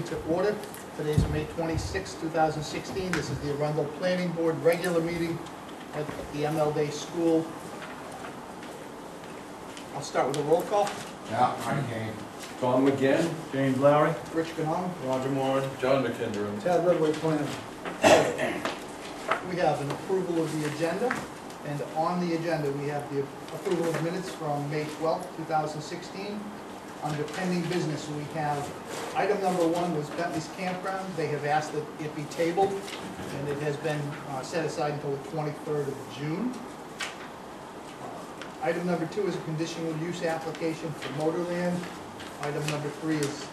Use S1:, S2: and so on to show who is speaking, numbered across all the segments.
S1: to order. Today is May 26, 2016. This is the Arundel Planning Board regular meeting at the ML Day School. I'll start with a roll call.
S2: Yeah, I came.
S3: Tom McGinn.
S4: James Lowry.
S1: Rich Canong.
S4: Roger Moore.
S3: John McKendron.
S1: Tad Redway Planner. We have an approval of the agenda, and on the agenda we have the approval of minutes from May 12, 2016. Under pending business, we have item number 1 was Bentley's Campground. They have asked that it be tabled, and it has been set aside until the 23rd of June. Item number 2 is a conditional use application for Motorland. Item number 3 is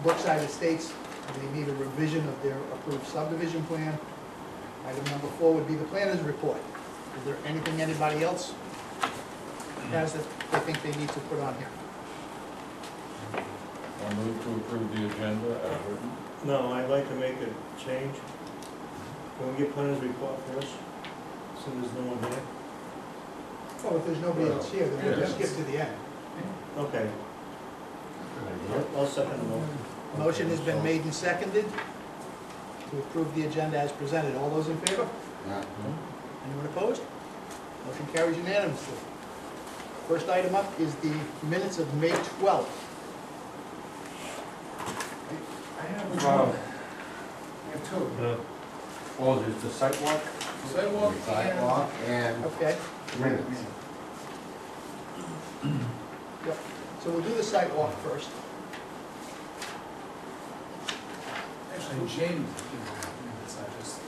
S1: Brookside Estates. They need a revision of their approved subdivision plan. Item number 4 would be the planner's report. Is there anything anybody else has that they think they need to put on here?
S3: I move to approve the agenda as written.
S4: No, I'd like to make a change. Can we get planners report first, so there's no one here?
S1: Well, if there's nobody else here, then we'll just skip to the end.
S4: Okay. I'll second the motion.
S1: Motion has been made and seconded to approve the agenda as presented. All those in favor?
S2: Yeah.
S1: Anyone opposed? Motion carries unanimously. First item up is the minutes of May 12th.
S2: I have two.
S3: Oh, there's the sidewalk?
S2: Sidewalk and
S1: Okay,
S2: minutes.
S1: so we'll do the site walk first.
S5: Actually, James, it's not just.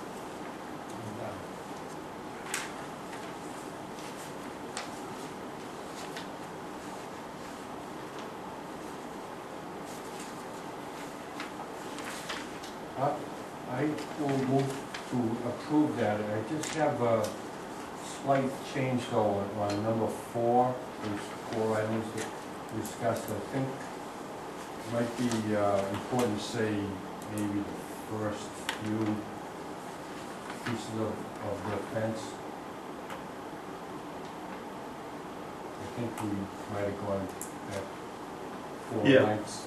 S3: I will move to approve that. I just have a slight change though on number 4. There's 4 items that we discussed. I think it might be important to say maybe the first few pieces of the fence. I think we might have gone at 4
S4: Yeah.
S3: lengths.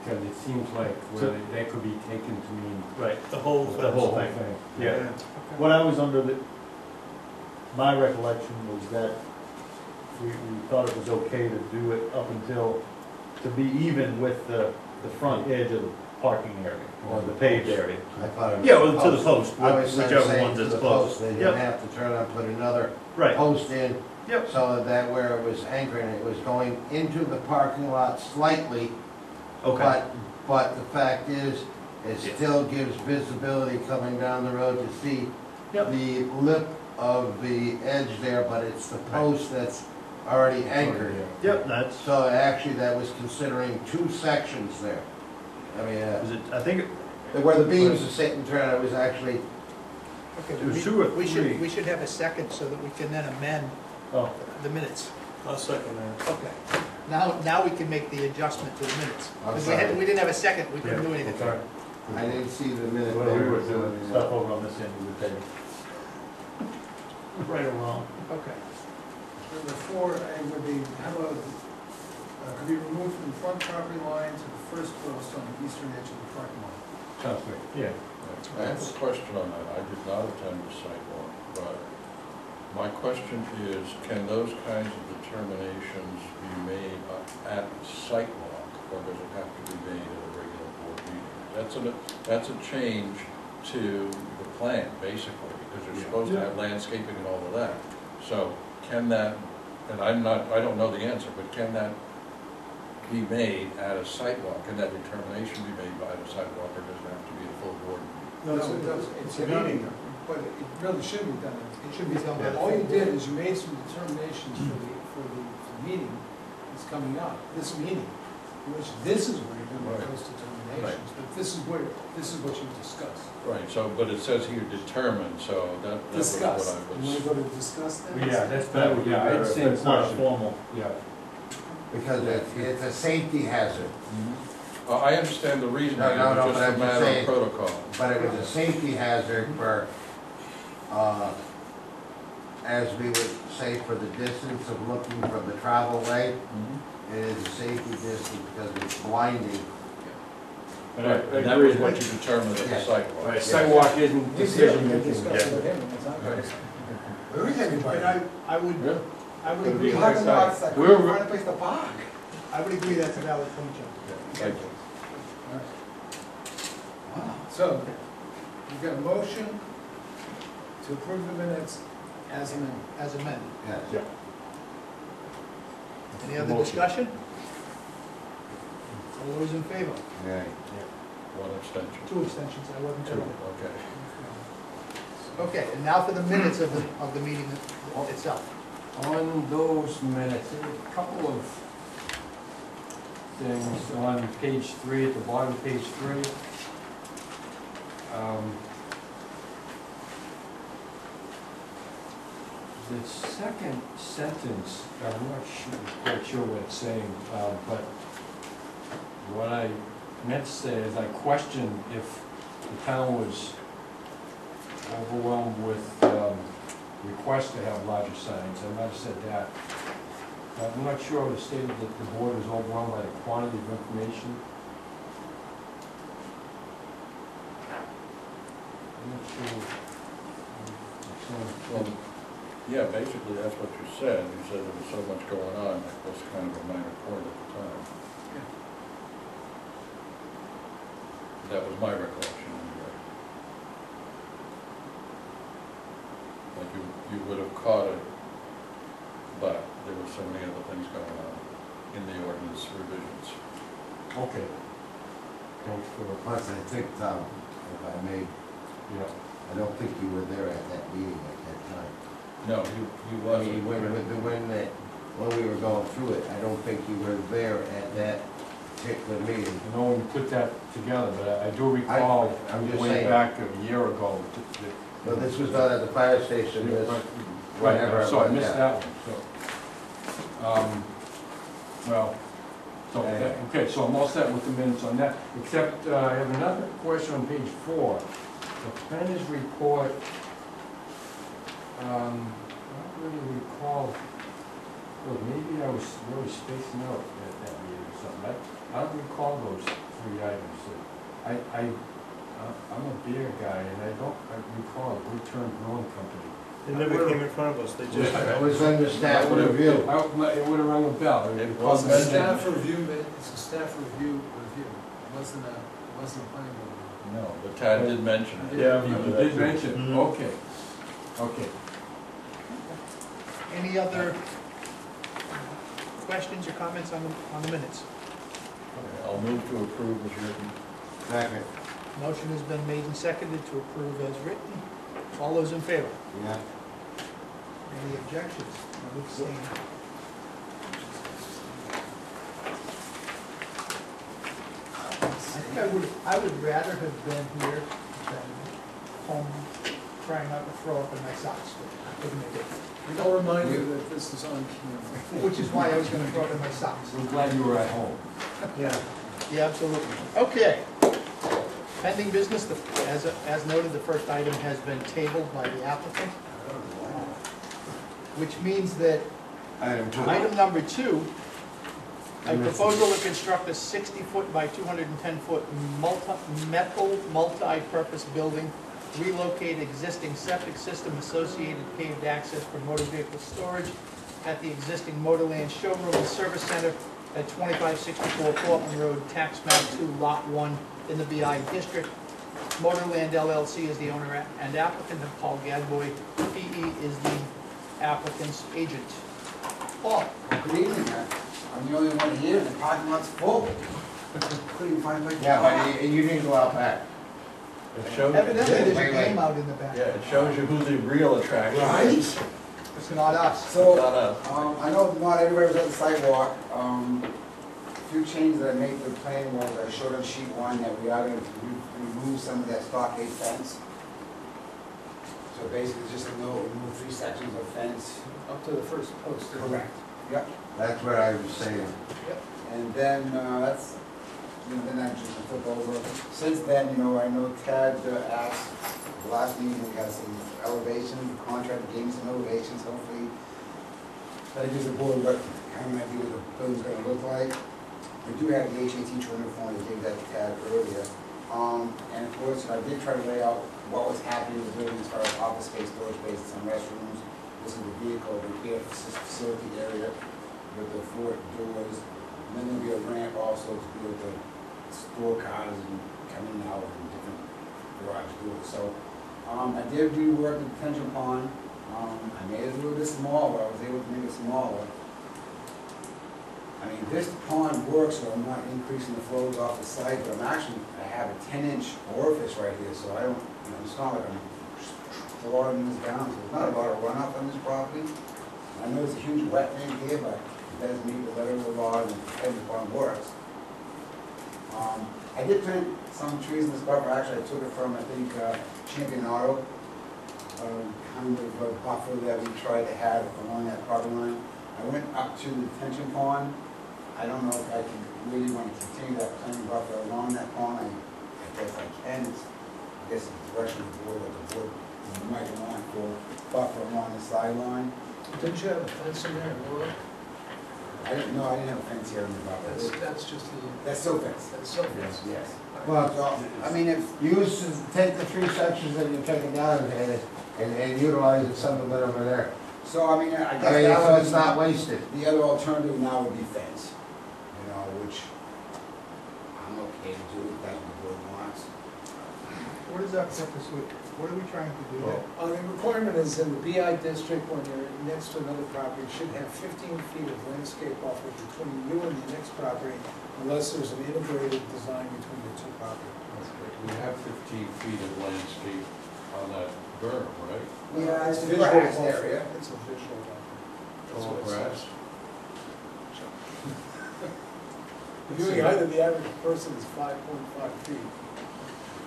S3: Because it seems like that could be taken to mean
S4: Right, the whole thing. Yeah.
S6: What I was under my recollection was that we thought it was okay to do it up until, to be even with the front edge of the parking area, or the paved area.
S2: I thought it was.
S6: Yeah, well, to the post,
S2: I was
S6: whichever
S2: saying
S6: one
S2: to
S6: that's
S2: the
S6: close.
S2: post, they
S6: Yep.
S2: didn't have to turn and put another
S6: Right,
S2: post in.
S6: Yep.
S2: So that where it was anchoring, it was going into the parking lot slightly.
S6: okay.
S2: But the fact is, it
S6: Yeah.
S2: still gives visibility coming down the road to see
S6: Yep.
S2: the lip of the edge there, but it's the post that's already anchored.
S6: Yep, that's,
S2: So actually, that was considering 2 sections there. I mean,
S6: is it, I think,
S2: where the beams are sitting, turn, it was actually,
S1: Okay,
S6: It was 2 or 3.
S1: we should have a second so that we can then amend
S6: Oh,
S1: the minutes.
S4: I'll second that.
S1: Okay. Now we can make the adjustment to the minutes.
S2: I'm
S1: Because
S2: sorry.
S1: we didn't have a second, we couldn't do anything.
S6: sorry.
S2: I didn't see the minute.
S6: Well, we were doing stuff over on this end of the table. Right or wrong.
S1: Okay.
S5: Number 4, it would be, how about, could be removed from the front property line to the first post on the eastern edge of the parking lot.
S6: Sounds good. Yeah.
S3: I have a question on that. I did not attend the sidewalk, but my question is, can those kinds of determinations be made at the sidewalk, or does it have to be made at a regular board meeting? That's a change to the plan, basically, because you're supposed to have landscaping and all of that. So can that, and I don't know the answer, but can that be made at a sidewalk? Can that determination be made by the sidewalk, or does it have to be a full board meeting?
S5: No, it's a meeting, but it really should be done.
S1: It should be done by the
S5: All you
S1: full
S5: did
S1: board.
S5: is you made some determinations for the meeting that's coming up, this meeting, which this is where you're going to make those determinations, but this is what you discussed.
S3: Right, so, but it says here determined, so that was what I
S5: Discuss.
S3: was.
S5: You want to go to discuss that?
S3: Yeah, that's
S6: That would be better, if it's not
S3: question.
S6: formal.
S3: Yeah.
S2: Because it's a safety hazard.
S3: I understand the reason,
S2: No, no, no,
S3: it's
S2: but
S3: just a
S2: I'm just
S3: matter of
S2: saying-
S3: protocol.
S2: But it was a safety hazard for, as we would say, for the distance of looking from the travel way. It is a safety distance because it's blinding
S3: And that was what you determined at the
S2: Yeah.
S3: sidewalk.
S7: Right, sidewalk isn't
S5: He's here,
S7: decision
S5: we can
S7: making.
S5: discuss it with him, it's not.
S3: Right.
S8: Where is everybody?
S1: And I would
S3: Gonna
S1: agree,
S3: be
S8: How come not,
S3: excited.
S8: I couldn't find a place to park?
S1: I would agree that's a valid point, John.
S3: Thank you.
S8: Wow.
S5: So, you've got a motion to approve the minutes as amended.
S1: As amended.
S2: Yes.
S1: Any other discussion? All those in favor?
S2: Right.
S3: One abstention.
S1: 2 abstentions, I wasn't
S3: Two,
S1: sure.
S3: okay.
S1: Okay, and now for the minutes of the meeting itself.
S7: On those minutes, there were a couple of things on page 3, at the bottom of page 3. The second sentence, I'm not quite sure what it's saying, but what I meant to say is I questioned if the town was overwhelmed with requests to have larger signs. I might have said that. I'm not sure it stated that the board was overwhelmed by the quantity of information. I'm not sure.
S3: Well, yeah, basically, that's what you said. You said there was so much going on, that was kind of a minor point at the time. That was my recollection, anyway. Like you would have caught it, but there were so many other things going on in the ordinance revisions.
S7: Okay. Thanks for,
S2: Plus, I think, Tom, if I may,
S7: yeah.
S2: I don't think you were there at that meeting at that time.
S3: No, he
S2: I
S3: wasn't.
S2: mean, when we were going through it, I don't think you were there at that particular meeting.
S7: I know we put that together, but I do recall
S2: I'm just
S7: way
S2: saying.
S7: back a year ago.
S2: So this was done at the fire station, this,
S7: Right,
S2: whatever.
S7: so I
S2: it was,
S7: missed
S2: yeah.
S7: that one, so. Well, so, okay, so I'm all set with the minutes on that, except I have another question on page 4. The planners report, I don't really recall, well, maybe I was really spacing out at that meeting or something. I don't recall those 3 items. I'm a beer guy, and I don't recall a Return Growing Company.
S4: They never came in front of us, they just.
S2: It was under staff review.
S7: It would have rung a bell.
S3: It
S5: It's
S3: was
S5: a
S3: mentioned.
S5: staff review, it's a staff review, it wasn't a planning board.
S3: No, but Tad did mention it.
S6: Yeah, I
S7: You
S6: remember that
S7: did
S6: too.
S7: mention,
S4: Mhm.
S7: okay, okay.
S1: Any other questions or comments on the minutes?
S3: Okay, I'll move to approve as written.
S2: Second.
S1: Motion has been made and seconded to approve as written. All those in favor?
S2: Yeah.
S1: Any objections? No abstaining. I think I would rather have been here than home trying not to throw up in my socks. I couldn't make it.
S5: I'll remind you that this is on camera.
S1: Which is why I was gonna throw it in my socks.
S7: I'm glad you were at home.
S4: Yeah.
S1: Yeah, absolutely. Okay. Pending business, as noted, the first item has been tabled by the applicant, which means that item number 2, a proposal to construct a 60-foot by 210-foot metal multi-purpose building, relocate existing septic system, associated paved access for motor vehicle storage at the existing Motorland Showroom and Service Center at 2564 Portland Road, Tax Map 2, Lot 1, in the BI District. Motorland LLC is the owner and applicant, and Paul Gadboy, PE, is the applicant's agent. Paul?
S8: Good evening, I'm the only one here, and the parking lot's full. Couldn't even find my car.
S2: Yeah, but you didn't go out back.
S3: It shows,
S1: Evidently, there's a
S2: Wait.
S1: game out in the back.
S3: yeah, it shows you who the real attraction
S8: Right?
S3: is.
S1: It's not us.
S8: So,
S3: Not us.
S8: I know not everybody was at the sidewalk. A few changes that I made to the plan was, I showed on sheet 1 that we are going to remove some of that stockade fence. So basically, just remove 3 sections of fence.
S5: Up to the first post.
S8: Correct. Yep.
S2: That's what I was saying.
S8: And then, then I just flip over. Since then, I know Tad asked, the last meeting, we got some elevations, the contractor gave me some elevations, hopefully. That gives the board what kind of idea what the building's gonna look like. We do have the HAT 200 form, I gave that to Tad earlier. And of course, I did try to lay out what was happening in the building as far as office space, storage space, some restrooms. This is the vehicle repair facility area with the 4 doors. And then there'll be a ramp also to be able to store cars and come in and out and different garage doors. So I did rework the detention pond. I made it a little bit smaller. I was able to make it smaller. I mean, this pond works, so I'm not increasing the flows off the site, but I have a 10-inch orifice right here, so I don't, it's not like I'm throwing this down, so there's not a lot of runoff on this property. I know it's a huge wetland here, but it does meet the letter of the law, and the detention pond works. I did plant some trees in this buffer. Actually, I took it from, I think, Champion Auto, kind of a buffer that we tried to have along that property line. I went up to the detention pond. I don't know if I can really want to continue that planting buffer along that pond. I guess I can. I guess it's the direction of the board that the board might want for buffer along the sideline.
S5: Didn't you have a fence in there, Laura?
S8: I didn't have a fence here in the buffer.
S5: That's just the,
S8: That's still fenced.
S5: that's so fence.
S8: Yes.
S2: Well,
S8: So, I mean, if
S2: use, take the 3 sections that you're taking down and utilize some of it over there.
S8: so, I mean, I guess
S2: I mean,
S8: that
S2: so
S8: would
S2: it's
S8: be-
S2: not wasted.
S8: The other alternative now would be fence, which I'm okay to do if that's what the board wants.
S1: What is that purpose with, what are we trying to do there?
S5: The requirement is in the BI district, when you're next to another property, you should have 15 feet of landscape buffer between you and the next property, unless there's an integrated design between the 2 properties.
S3: We have 15 feet of landscape on that berm, right?
S8: Yeah, it's a
S5: visual
S8: grass
S5: buffer.
S8: area.
S5: It's a visual buffer. That's
S3: All
S5: what it
S3: grass.
S5: says. The viewing height of the average person is 5.5 feet.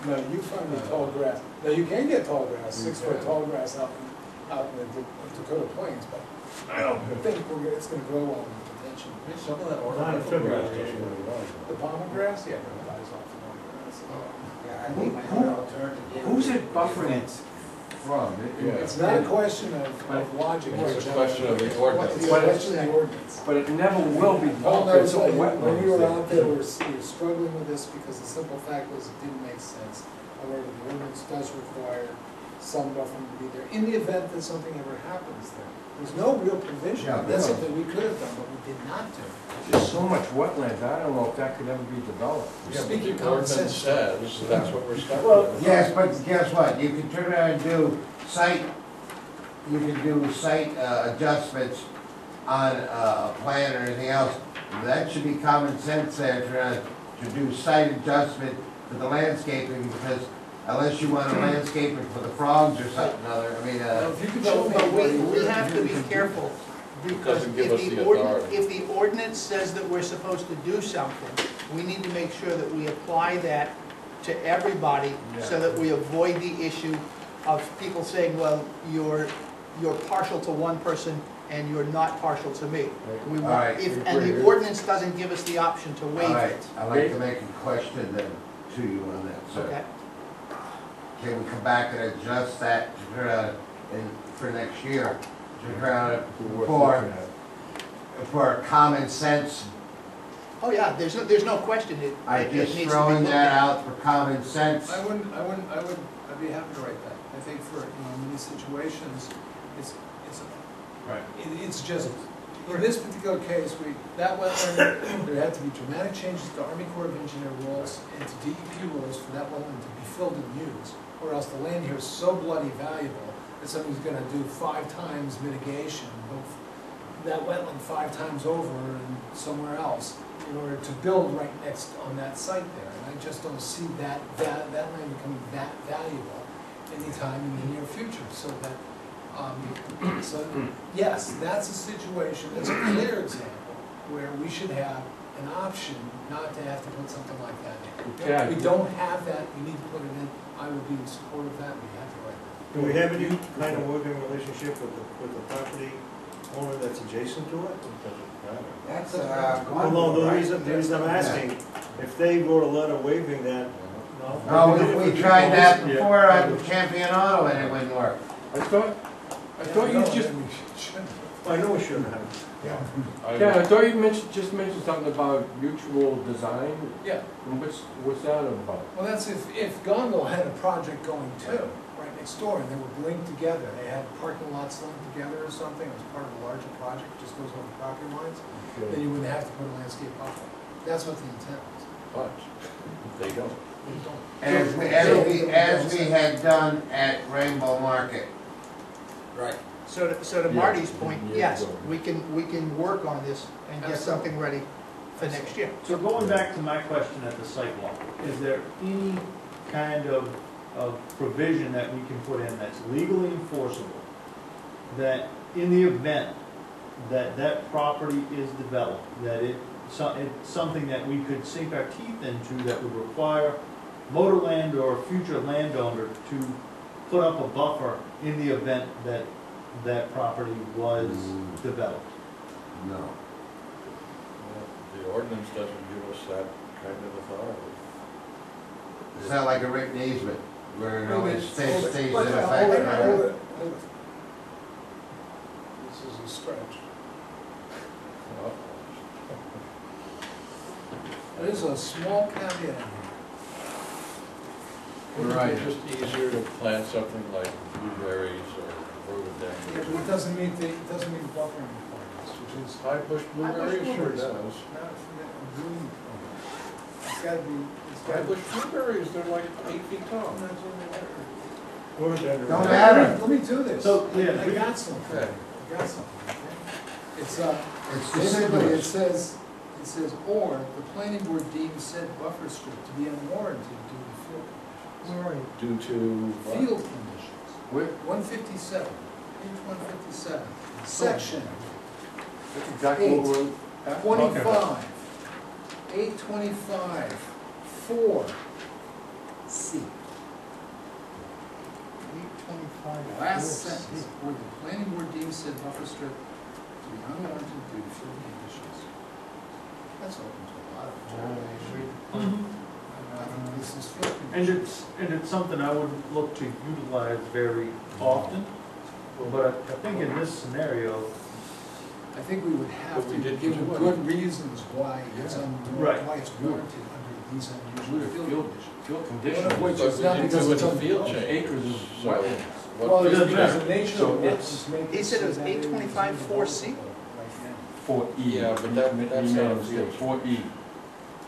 S5: No, you find the tall grass. Now, you can get tall grass, 6-foot tall grass out in the Dakota Plains, but I don't think it's gonna grow well in the detention.
S3: Some of that
S4: Not in February.
S5: The palmer grass, yeah, it dies off the palmer grass.
S8: Yeah, I think another alternative.
S7: Who's it buffering it from?
S3: Yeah.
S5: It's not a question of logic.
S3: It's a question of the
S5: It's
S3: ordinance.
S5: a question of the ordinance.
S7: But it never will be
S5: Paul
S7: buffered,
S5: knows,
S7: so
S5: when we were
S7: wetlands.
S5: out there, we were struggling with this because the simple fact was it didn't make sense. However, the ordinance does require some buffering to be there in the event that something ever happens there. There's no real provision.
S2: Yeah,
S5: That's
S7: no.
S5: something we could have done, but we did not do.
S7: There's so much wetlands, I don't know if that could ever be developed.
S3: Yeah, but
S5: Speaking
S3: the
S5: common
S3: ordinance
S5: sense.
S3: says that's what we're stuck
S2: Well,
S3: with.
S2: yes, but guess what? You can turn around and do site, you can do site adjustments on a plan or anything else. That should be common sense there to do site adjustment for the landscaping, because unless you want a landscaping for the frogs or something other, I mean,
S5: Now, if you could show
S1: No,
S5: me.
S1: but
S5: where
S1: we
S5: you-
S1: have to be careful, because
S3: Doesn't give
S1: if
S3: us
S1: the
S3: the
S1: ordinance,
S3: authority.
S1: if the ordinance says that we're supposed to do something, we need to make sure that we apply that to everybody, so that we avoid the issue of people saying, well, you're partial to one person and you're not partial to me. We
S2: All
S1: want,
S2: right.
S1: and the ordinance doesn't give us the option to
S2: all
S1: waive
S2: right,
S1: it.
S2: I'd like to make a question then to you on that, sir.
S1: Okay?
S2: Can we come back and adjust that for next year? For common sense,
S1: Oh, yeah, there's no question it
S2: I
S1: it
S2: just
S1: needs to be
S2: throwing
S1: looked
S2: that
S1: at.
S2: out for common sense.
S5: I'd be happy to write that. I think for, in these situations, it's just, in this particular case, that wetland, there had to be dramatic changes to Army Corps of Engineer rules and to DEP rules for that wetland to be filled and used, or else the land here is so bloody valuable that somebody's gonna do 5 times mitigation, both that wetland 5 times over and somewhere else, in order to build right next on that site there. And I just don't see that land becoming that valuable anytime in the near future, so that, yes, that's a situation, that's a clear example, where we should have an option not to have to put something like that in.
S7: Yeah.
S5: We don't have that, we need to put it in, I would be in support of that, we have to write that.
S4: Do we have any kind of working relationship with the property owner that's adjacent to it?
S8: That's,
S4: Well, no, the reason I'm asking, if they wrote a letter waiving that, no?
S2: No, we tried that before on Champion Auto and it wouldn't work.
S7: I thought you just,
S4: I know we shouldn't have.
S1: Yeah.
S7: Yeah, I thought you just mentioned something about mutual design.
S5: Yeah,
S7: What's that about?
S5: well, that's if Gonville had a project going too, right next door, and they were linked together, they had parking lots linked together or something, it was part of a larger project, just goes over property lines, then you wouldn't have to put a landscape buffer. That's what the intent was.
S3: But they don't.
S5: They don't.
S2: As we had done at Rainbow Market.
S8: Right.
S1: So to
S7: Yeah.
S1: Marty's point,
S3: Yeah.
S1: yes, we can work on this and get something ready for next year.
S6: So going back to my question at the site walk, is there any kind of provision that we can put in that's legally enforceable, that in the event that that property is developed, that it's something that we could sink our teeth into that would require Motorland or a future landowner to put up a buffer in the event that that property was developed?
S2: No.
S3: The ordinance doesn't give us that kind of authority.
S2: It's not like a written easement where it always stays in
S5: Hold it,
S2: effect.
S5: hold
S2: right?
S5: it. This is a stretch. There's a small caveat in here.
S3: Wouldn't it be just easier to plant something like blueberries or
S5: Yeah,
S3: rhododendrons?
S5: but it doesn't meet the buffering requirements, which is
S3: High bush blueberries sure
S5: blueberries.
S3: does.
S5: not a green. It's gotta be, it's
S3: High
S5: gotta be.
S3: bush blueberries, they're like 8 feet tall.
S4: Rhododendron.
S2: Don't matter.
S5: Let me do this.
S6: So, yeah,
S5: I got something.
S3: Okay.
S5: I got something, okay? It's,
S2: It's
S5: basically,
S2: deciduous.
S5: it says, or the planning board deems said buffer strip to be unwarranted due to field conditions.
S1: Where are you?
S3: Due to what?
S5: Field conditions.
S7: Where,
S5: 157, page 157, section
S7: that's exactly what we're. talking about.
S5: 25, 825, 4, C.
S1: 825.
S5: Last sentence, or the planning board deems said buffer strip to be unwarranted due to field conditions. That's open to a lot of interpretation. I think this is field
S6: And
S5: conditions.
S6: it's something I would look to utilize very often, but I think in this scenario,
S5: I think we would have
S3: But we
S5: to
S3: didn't
S5: give
S3: do it.
S5: good reasons why it's
S6: Right.
S5: why it's warranted under these unusual field
S7: Field,
S5: conditions.
S7: field
S5: One
S7: conditions.
S5: of which
S3: But
S5: is
S3: we
S5: not
S3: didn't
S5: because
S3: do
S5: it's
S3: it
S5: on
S3: in field
S5: the
S3: change.
S7: Acres is
S3: So
S7: wetlands.
S3: what
S5: Well, it
S3: does
S5: doesn't
S3: it
S5: matter,
S3: matter?
S5: the nature
S7: So
S5: of
S7: it's-
S5: wetlands make
S1: He
S5: it
S1: said it
S5: so
S1: was
S5: that it is
S1: 825 4C?
S5: undevelopable right now.
S7: For E.
S3: Yeah, but that's
S7: You made
S3: not
S7: a
S3: a
S7: mistake.
S3: field.
S7: For E.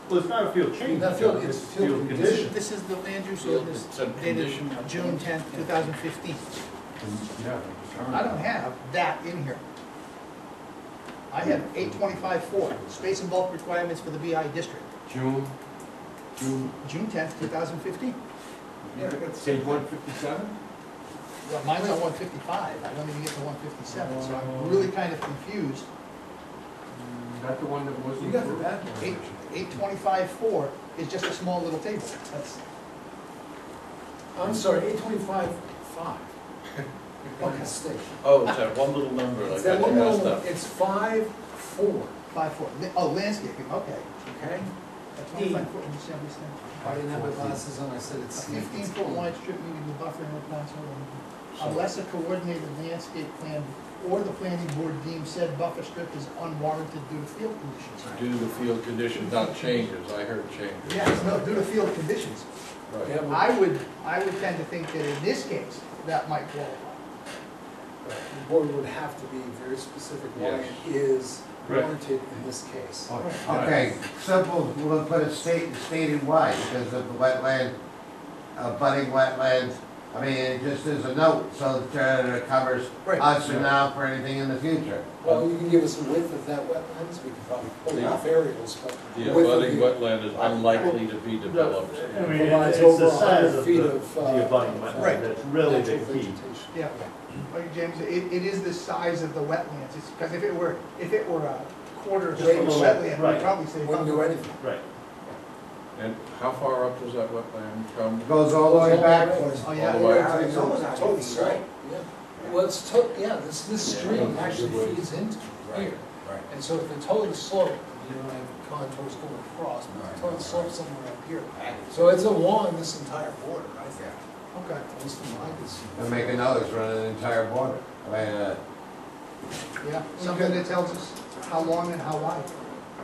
S6: well, it's not a field change,
S5: Not field,
S6: John,
S5: it's
S6: it's
S5: field
S6: field
S5: condition.
S6: condition.
S1: This is the land use
S3: Field-
S1: ordinance
S3: it's a
S1: dated
S3: condition.
S1: June 10th, 2015.
S7: Yeah.
S1: I don't have that in here. I have 825-4, space and bulk requirements for the BI district,
S7: June,
S1: June 10th, 2015.
S5: Yeah, I got the
S7: page
S5: same thing.
S7: 157?
S1: Well, mine's on 155, I don't even get to 157, so I'm really kind of confused.
S7: Is that the one that wasn't?
S5: You got the
S7: approved?
S5: bad one.
S1: 825-4 is just a small little table. That's,
S5: I'm sorry, 825, 5. Okay, mistake.
S3: Oh, it's that one little number, I
S5: It's that
S3: got
S5: one
S3: you messed
S5: little,
S3: up.
S5: it's 5, 4,
S1: 5-4, oh, landscaping, okay.
S5: okay?
S1: 25-foot in December,
S5: I didn't have my glasses on, I said
S1: a
S5: it's.
S1: 15-foot wide strip needing the buffering requirements, unless a coordinated landscape plan or the planning board deems said buffer strip is unwarranted due to field conditions.
S3: Due to field conditions, not changes, I heard changes.
S1: Yes, no, due to field conditions.
S3: Right.
S5: Yeah, but-
S1: I would tend to think that in this case, that might qualify.
S5: The board would have to be very specific why
S3: Yes.
S5: it is
S6: Right.
S5: warranted in this case.
S7: Oh,
S2: Okay, simple, we'll put it stated why, because of the wetland, budding wetlands. I mean, it just is a note, so that it covers
S1: Right.
S2: us and now for anything in the future.
S5: Well, you can give us a width of that wetlands, we can probably pull off aerials, but.
S3: The
S5: width of
S3: abutting
S5: the-
S3: wetland is unlikely to be developed.
S6: I mean,
S5: Provides
S6: it's the
S5: over
S6: size
S5: 100
S6: of
S5: feet
S6: the
S5: of,
S6: abutting wetland,
S1: Right.
S6: that's really the
S5: natural
S6: key.
S5: vegetation.
S1: Yeah. Like James, it is the size of the wetlands, it's, because if it were a quarter of the
S5: Right.
S1: wetland, we'd
S6: Right.
S1: probably say.
S5: Wouldn't do anything.
S6: Right.
S3: And how far up does that wetland come?
S2: It goes all the way back.
S1: Oh, yeah.
S3: All the way.
S8: It's almost out
S5: Total
S8: of feet,
S5: slope,
S8: right?
S5: yeah. Well, it's yeah, this stream
S3: Yeah.
S5: actually feeds into here.
S8: Right.
S5: And so if the total slope, you don't have contours going across, but the total slope somewhere up here. So it's along this entire border, I think.
S1: Okay.
S5: At least from what I can see.
S2: And make a note, it's running the entire border. I mean,
S1: Yeah, something that tells us how long and how wide.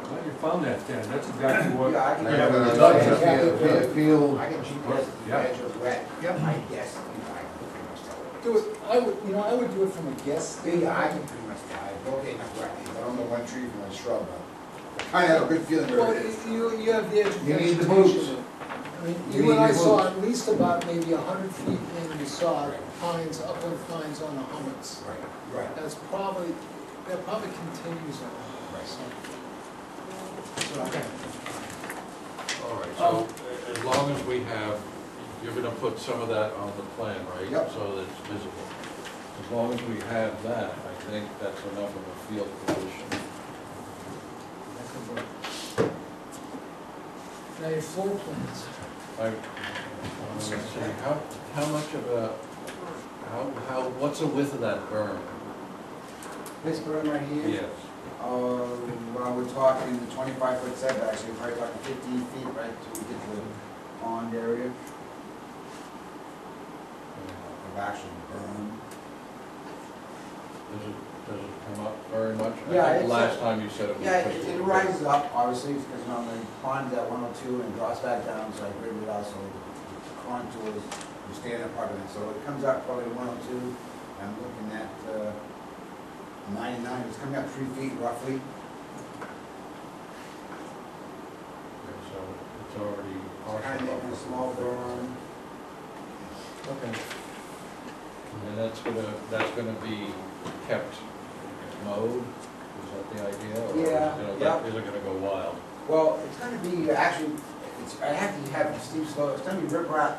S7: Glad you found that, Dan, that's exactly what.
S8: Yeah, I can.
S2: Yeah, but
S8: I
S2: it's
S8: can-
S2: a field.
S8: I can GPS if the edge was wet.
S1: Yep.
S8: I guess, you know, I can pretty much tell it.
S5: Do it, I would do it from a guess.
S8: Yeah, I can pretty much tell, I don't get enough wetlands, I don't know one tree from a shrub, but I have a good feeling
S5: Well,
S8: where it is.
S5: you have the edge of
S2: You need the
S5: vegetation.
S2: boots.
S5: I mean,
S2: You
S5: you and
S2: need
S5: I
S2: the
S5: saw
S2: boots.
S5: at least about maybe 100 feet in, you saw pines, upland pines on the hummocks.
S8: Right.
S5: That probably continues on.
S8: Right.
S5: So, okay.
S3: All right, so as long as we have, you're gonna put some of that on the plan, right?
S8: Yep.
S3: So that it's visible. As long as we have that, I think that's enough of a field condition.
S5: That could work. Now your floor plans.
S3: Let's see, how much of a, what's the width of that berm?
S8: This berm right here?
S3: Yes.
S8: Well, we're talking the 25-foot setback, so you're probably talking 15 feet right till we get to the pond area of actual berm.
S3: Does it come up very much?
S8: Yeah,
S3: I think
S8: it's
S3: last time you said it was.
S8: Yeah,
S3: just a
S8: it
S3: little
S8: rises up, obviously, because, you know, the pond's at 102 and it drops back down, so I graded it out, so the contours, you stand up part of it, so it comes up probably to 102. I'm looking at 99, it's coming up 3 feet roughly.
S3: bit, so it's already
S8: Kind
S3: partial.
S8: of making a small berm.
S3: Okay. And that's gonna be kept mowed, is that the idea? Or is it
S8: Yeah,
S3: gonna-
S8: yeah.
S3: Is it gonna go wild?
S8: Well, it's gonna be, actually, I have to have a steep slope, it's gonna be riprap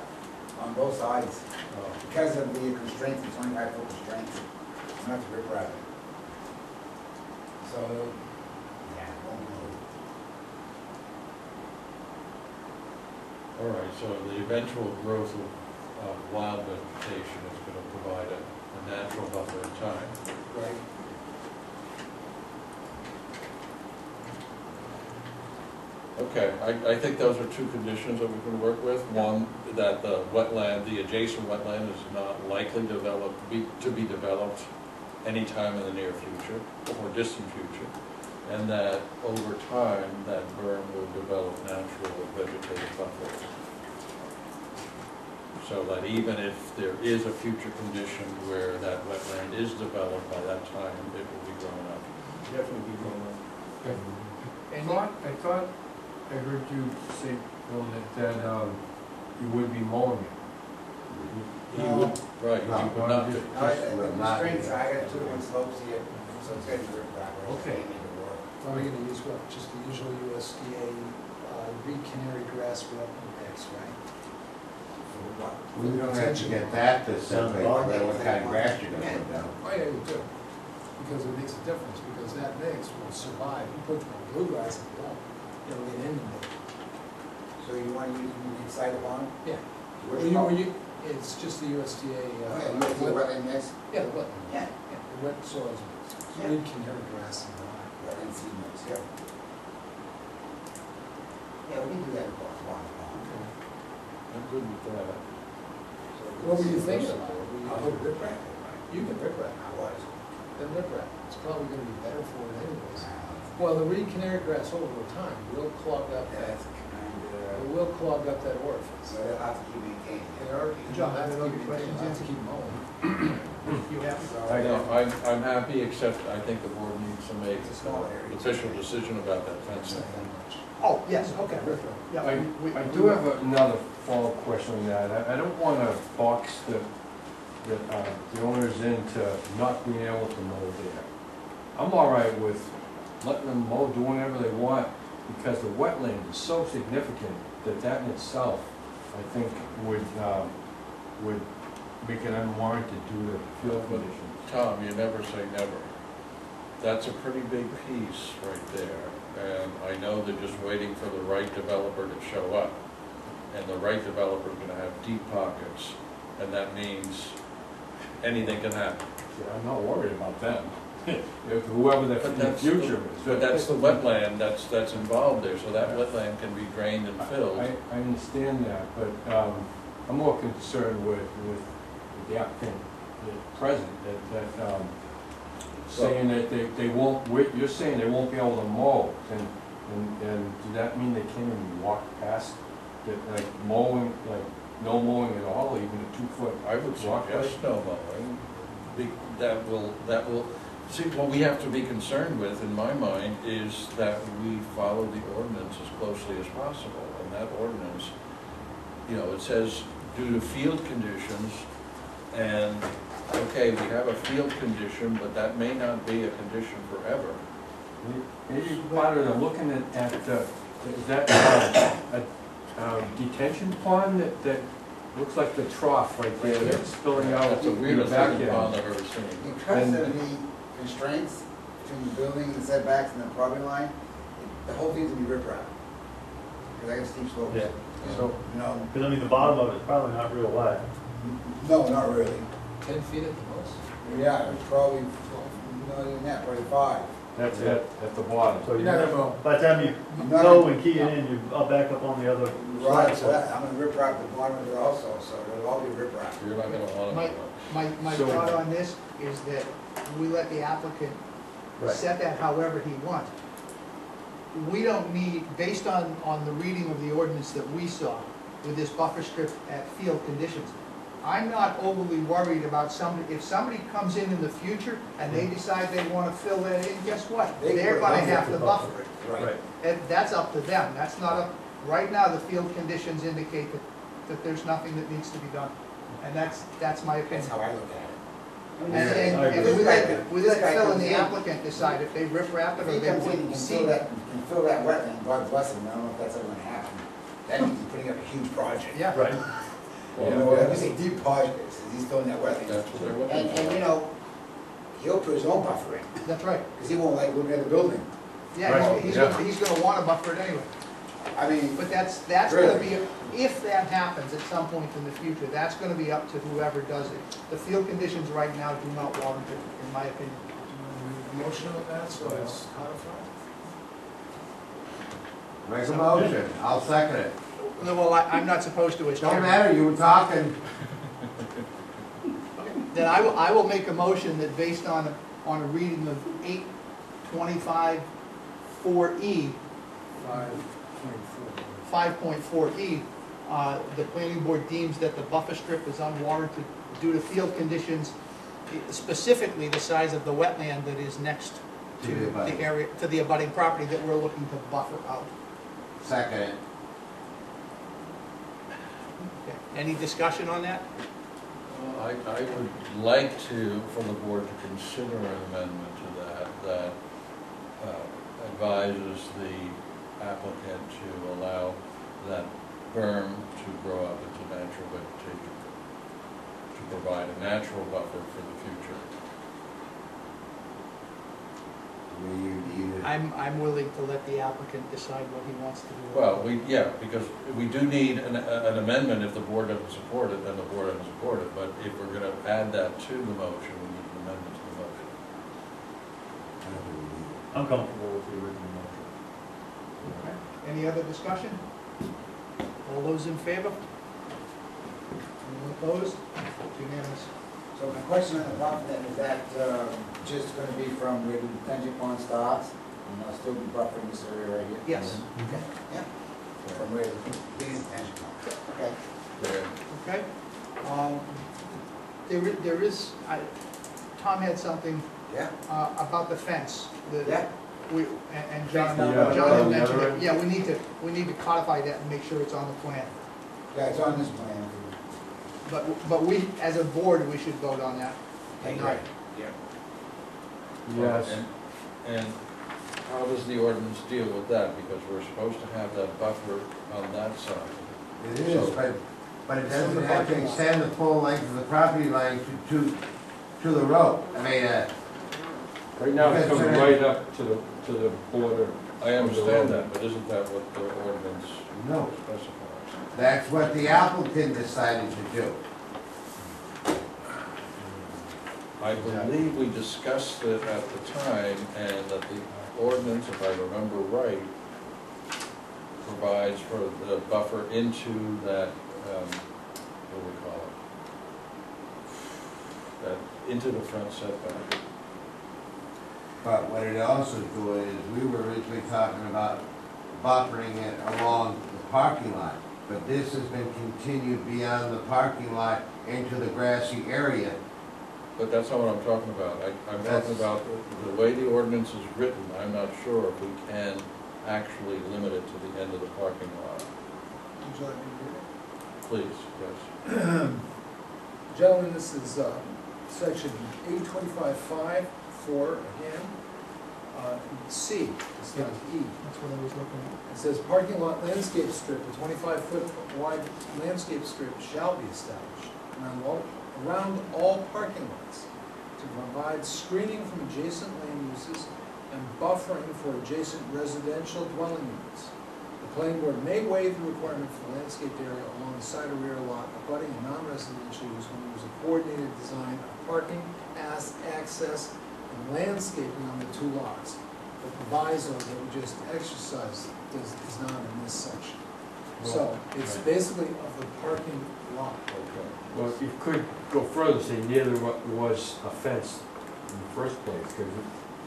S8: on both sides, because of the constraints, the 25-foot constraints, I'm gonna have to riprap it. So, yeah, it won't move.
S3: All right, so the eventual growth of wild vegetation is gonna provide a natural buffer in time.
S8: Right.
S3: Okay, I think those are two conditions that we can work with. One, that the wetland, the adjacent wetland is not likely to be developed anytime in the near future or distant future. And that over time, that berm will develop natural vegetative buffers. So that even if there is a future condition where that wetland is developed, by that time, it will be grown up.
S7: Definitely be going on. I thought I heard you say, Bill, that you would be mowing it.
S3: You would, right,
S2: No.
S3: you would not be.
S8: The constraints, I got 2 different slopes here, so it's gonna be riprap, right?
S7: Okay.
S8: Can't make it work.
S5: Are we gonna use what, just the usual USDA, reed canary grass wetland mix, right?
S8: For what?
S2: We don't have to get that to separate what kind of grass you're gonna put down.
S5: Oh, yeah, you do, because it makes a difference, because that mix will survive, you put bluegrass in the wall, it'll get inundated.
S8: So you wanna use inside the pond?
S5: Yeah.
S8: Which
S5: Well,
S8: pond?
S5: it's just the USDA,
S8: Okay, you want to do a wetland mix?
S5: yeah, the wetland,
S8: Yeah.
S5: yeah, the wet soils mix,
S8: Yeah.
S5: reed canary grass and all that.
S8: Wetland seed mix, yeah. Yeah, we can do that in pond.
S3: I'm good with that.
S8: So
S5: What were you thinking about? Were you
S8: I would riprap it, right?
S5: You can riprap,
S8: I was.
S5: then riprap, it's probably gonna be better for it anyways. Well, the reed canary grass over time will clog up that,
S8: That's
S5: it
S8: kinda,
S5: will clog up that orifice.
S8: so they'll have to keep maintaining it.
S5: They are,
S1: John,
S5: have to
S1: any other
S5: keep,
S1: questions?
S5: have to keep mowing.
S1: You happy?
S3: I know, I'm happy, except I think the board needs to make
S8: It's a small area.
S3: an official decision about that
S5: It's
S3: fencing.
S5: not that much.
S1: Oh, yes, okay.
S5: Riprap.
S1: Yeah,
S7: I
S1: we-
S7: I do have another follow-up question on that. I don't want to box the owners into not being able to mow there. I'm all right with letting them mow, do whatever they want, because the wetland is so significant that in itself, I think, would make it unwarranted due to field conditions.
S3: Tom, you never say never. That's a pretty big piece right there, and I know they're just waiting for the right developer to show up. And the right developer's gonna have deep pockets, and that means anything can happen.
S7: Yeah, I'm not worried about them. If whoever the
S3: But that's the-
S7: future is.
S3: But that's the wetland that's involved there, so that wetland can be drained and filled.
S7: I understand that, but I'm more concerned with the applicant at present, that saying that they won't, you're saying they won't be able to mow, and does that mean they can't even walk past, like mowing, like no mowing at all, even a 2-foot?
S3: I would
S7: walkway?
S3: suggest snow mowing. That will, see, what we have to be concerned with, in my mind, is that we follow the ordinance as closely as possible. And that ordinance, you know, it says due to field conditions, and, okay, we have a field condition, but that may not be a condition forever.
S7: Maybe part of the looking at, is that a detention pond that looks like the trough right there, that's spilling out
S3: That's the
S7: in the
S3: weirdest looking
S7: backyard?
S3: pond I've ever seen.
S8: Because of the constraints between the building and the setbacks and the property line, the whole thing's gonna be riprap. Because I got steep slopes.
S6: Yeah.
S7: So,
S8: No,
S6: Because I mean, the bottom of it's probably not real wide.
S8: no, not really.
S5: 10 feet at the most?
S8: Yeah, it's probably, not even that, probably 5.
S7: that's at the bottom.
S6: So
S5: You're not gonna mow.
S6: by the time you
S8: Not
S6: go
S8: gonna-
S6: and key it in, you're up back up on the other
S8: Right,
S6: side.
S8: so that, I'm gonna riprap the bottom of it also, so it'll all be riprap.
S3: You're not gonna want
S1: My,
S3: to.
S1: my
S7: So-
S1: thought on this is that we let the applicant
S6: Right.
S1: set that however he wants. We don't need, based on the reading of the ordinance that we saw with this buffer strip at field conditions, I'm not overly worried about somebody, if somebody comes in the future and they decide they wanna fill that in, guess what?
S8: They
S1: They're
S8: put
S1: gonna
S8: it
S1: have
S6: up
S1: to
S6: to
S1: buffer it.
S6: Right.
S1: And that's up to them, that's not up, right now, the field conditions indicate that there's nothing that needs to be done. And that's my opinion.
S8: That's how I look at it.
S1: And,
S6: I
S1: and
S6: agree.
S1: we let
S8: This guy
S1: Phil and
S8: comes
S1: the
S8: in.
S1: applicant decide if they rip wrap it
S8: If
S1: or
S8: he
S1: they
S8: comes in and
S1: wouldn't
S8: can
S1: see
S8: fill
S1: it.
S8: that wetland, God bless him, I don't know if that's ever gonna happen. That means he's putting up a huge project.
S1: Yeah.
S6: Right.
S8: You know, when we say deep project, he's filling that wetland.
S3: That's what they're
S8: And,
S3: looking
S8: you
S3: for.
S8: know, he'll put his own buffer in,
S1: That's right.
S8: because he won't like looking at the building.
S1: Yeah,
S7: Right,
S1: he's
S7: yeah.
S1: gonna wanna buffer it anyway.
S8: I mean,
S1: But that's gonna be,
S8: Really?
S1: if that happens at some point in the future, that's gonna be up to whoever does it. The field conditions right now do not warrant it, in my opinion.
S5: Motion on that, so it's codified?
S2: Make a motion, I'll second it.
S1: No, well, I'm not supposed to as
S2: Don't
S1: chairman.
S2: matter, you were talking.
S1: Then I will make a motion that based on a reading of 825-4E, 5.4E, the planning board deems that the buffer strip is unwarranted due to field conditions, specifically the size of the wetland that is next to
S2: To the abutting.
S1: the area, to the abutting property that we're looking to buffer out.
S2: Second it.
S1: Okay. Any discussion on that?
S3: I would like to, for the board to consider an amendment to that advises the applicant to allow that berm to grow up into natural vegetation, to provide a natural buffer for the future.
S1: I'm willing to let the applicant decide what he wants to do.
S3: Well, because we do need an amendment. If the board doesn't support it, then the board doesn't support it. But if we're gonna add that to the motion, we need an amendment to the motion.
S6: I'm comfortable with the original motion.
S1: Okay. Any other discussion? All those in favor? Anyone opposed? Unanimous.
S8: so my question on the buffer then, is that just gonna be from where the detention pond starts? And I'll still be buffering this area right here?
S1: Yes.
S8: Okay, yeah, from where the biggest detention pond. Okay.
S3: There.
S1: Okay? There is, Tom had something
S8: Yeah,
S1: about the fence.
S8: yeah.
S1: And John
S8: Yeah,
S1: John
S7: on
S1: had
S7: the
S1: mentioned
S7: other
S1: it.
S7: end.
S1: Yeah, we need to codify that and make sure it's on the plan.
S8: Yeah, it's on this plan.
S1: But we, as a board, we should vote on that.
S8: Right, yeah.
S7: Yes.
S3: And how does the ordinance deal with that? Because we're supposed to have that buffer on that side.
S2: It is, but it doesn't have to extend the full length of the property line to the road. I mean,
S7: Right now, it's coming right up to the border.
S3: I understand that, but isn't that what the ordinance
S2: no,
S3: specifies?
S2: that's what the applicant decided to do.
S3: I believe we discussed it at the time, and that the ordinance, if I remember right, provides for the buffer into that, what do we call it? That, into the front setback.
S2: But what it also doing is, we were originally talking about buffering it along the parking lot. But this has been continued beyond the parking lot into the grassy area.
S3: But that's not what I'm talking about. I'm talking about the way the ordinance is written, I'm not sure if we can actually limit it to the end of the parking lot.
S5: Would you like me to read it?
S3: Please, yes.
S5: Gentlemen, this is section 825.5, 4 again. C, it's not E.
S1: That's what I was looking at.
S5: It says parking lot landscape strip, a 25-foot wide landscape strip shall be established around all parking lots to provide screening from adjacent land uses and buffering for adjacent residential dwelling units. The planning board may waive the requirement for the landscaped area along the side or rear lot abutting a non-residential use when there is a coordinated design of parking, access, and landscaping on the two lots. The proviso that we just exercised is not in this section. So it's basically of the parking lot.
S3: Okay.
S7: Well, you could go further, say neither was a fence in the first place, because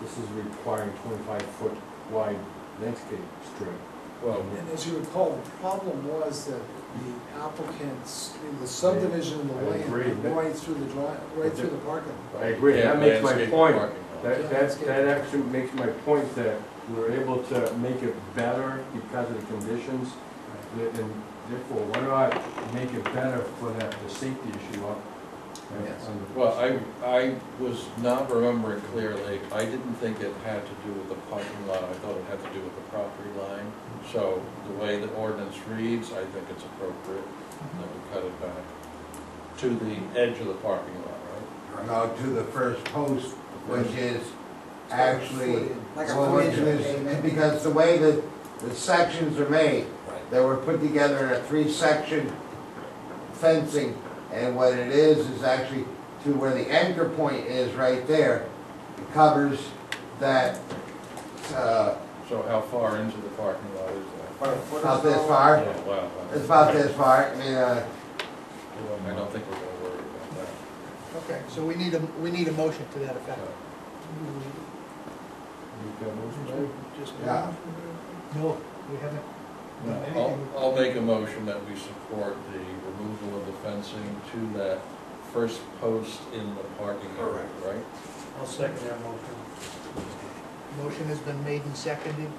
S7: this is requiring 25-foot wide landscape strip.
S3: Well,
S5: And as you recall, the problem was that the applicants, the subdivision of the
S7: I
S5: land
S7: agree.
S5: went right through the right through the parking lot.
S7: I agree, that makes my
S3: landscape
S7: point.
S3: parking lot.
S7: That actually makes my point that we were able to make it better because of the conditions. And therefore, why not make it better for that, the safety issue up?
S5: Yes.
S3: Well, I was not remembering clearly, I didn't think it had to do with the parking lot, I thought it had to do with the property line. So the way the ordinance reads, I think it's appropriate that we cut it back to the edge of the parking lot, right?
S2: No, to the first post, which is actually,
S8: Like a
S2: well,
S8: foot
S2: which
S8: in the
S2: is,
S8: pavement.
S2: because the way the sections are made,
S8: Right.
S2: they were put together in a 3-section fencing, and what it is actually to where the anchor point is right there. It covers that,
S3: So how far into the parking lot is that?
S8: About a foot or
S2: about this
S8: so.
S2: far.
S3: Yeah, wow.
S2: It's about this far, I mean,
S3: I don't think we're gonna worry about that.
S1: Okay, so we need a motion to that effect.
S7: Make that motion,
S1: Just
S2: Yeah.
S1: No, we haven't done anything.
S3: I'll make a motion that we support the removal of the fencing to that first post in the parking area, right?
S4: I'll second that motion.
S1: Motion has been made and seconded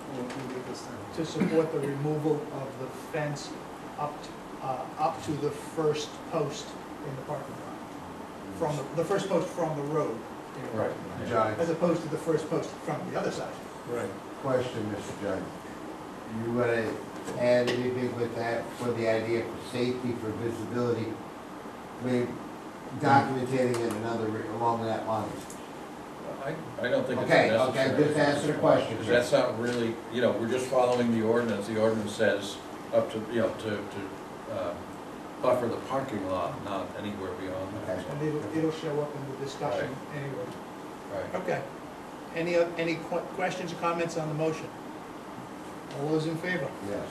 S1: to support the removal of the fence up to the first post in the parking lot. From the first post from the road. in the
S3: Right.
S1: parking lot,
S2: John,
S1: As opposed to the first post from the other side.
S4: Right.
S2: question, Mr. Judge. You wanna add anything with that for the idea for safety, for visibility? I mean, documenting it another, along that line.
S3: I don't think it's
S2: Okay,
S3: necessary.
S2: okay, just answer the question.
S3: Because that's not really, we're just following the ordinance. The ordinance says up to, to buffer the parking lot, not anywhere beyond that.
S2: Okay.
S1: And it'll show up in the discussion anyway.
S3: Right.
S1: Okay. Any questions or comments on the motion? All those in favor?
S2: Yes.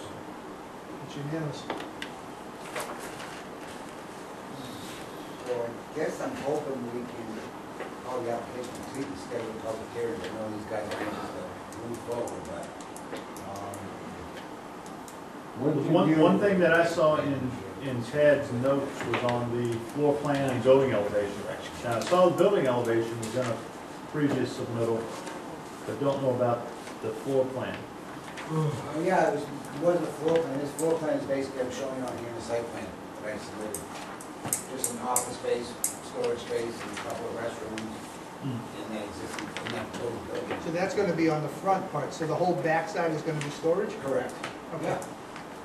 S1: It's unanimous.
S8: So I guess I'm hoping we can, call the application complete and schedule a public hearing. I know these guys are anxious to move forward, but,
S6: One thing that I saw in Ted's notes was on the floor plan and building elevation. Now, I saw the building elevation was in a previous submittal, but don't know about the floor plan.
S8: oh yeah, it was a floor plan. This floor plan is basically, I'm showing on here in the site plan that I submitted. Just an office space, storage space, and a couple of restrooms in the existing, in that total building.
S1: So that's gonna be on the front part, so the whole backside is gonna be storage?
S8: Correct.
S1: Okay.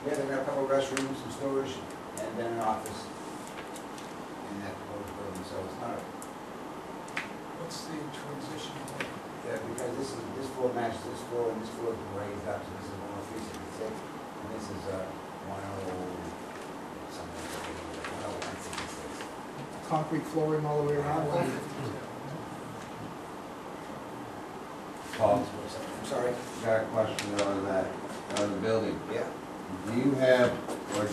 S8: Yeah, they got a couple of restrooms, some storage, and then an office in that proposed building, so it's not,
S5: What's the transition point?
S8: yeah, because this floor matches this floor, and this floor is raised up, so this is 10366, and this is 10166.
S1: Concrete flooring all the way around?
S2: Paul,
S8: I'm sorry?
S2: got a question on that, on the building.
S8: Yeah.
S2: Do you have, or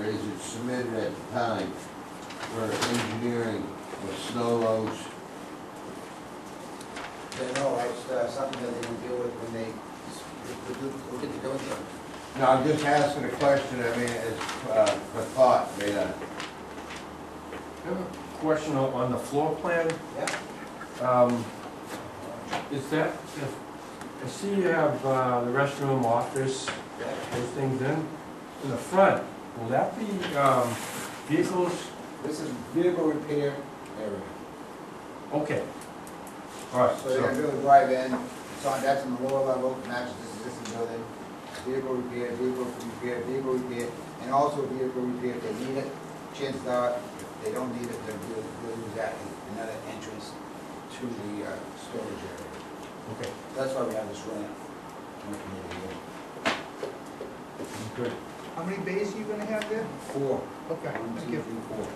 S2: is it submitted at the time for engineering of snow loads
S8: Yeah, no, it's something that they can deal with when they, we'll get the building done.
S2: No, I'm just asking a question, I mean, it's, for thought, made on.
S7: I have a question on the floor plan.
S8: Yeah.
S7: Is that, I see you have the restroom, office,
S8: Yeah.
S7: those things in the front. Will that be vehicles?
S8: This is vehicle repair area.
S7: Okay. All right,
S8: So they're gonna
S7: so,
S8: be able to drive in, that's on the lower level, matches this existing building. Vehicle repair, vehicle repair, and also vehicle repair if they need it. Chances are, if they don't need it, they'll use that as another entrance to the storage area.
S7: okay.
S8: That's why we have this ramp.
S7: Good.
S1: How many bays are you gonna have there?
S8: 4.
S1: Okay,
S8: 1,
S1: thank
S8: 2,
S1: you.
S8: 3, 4.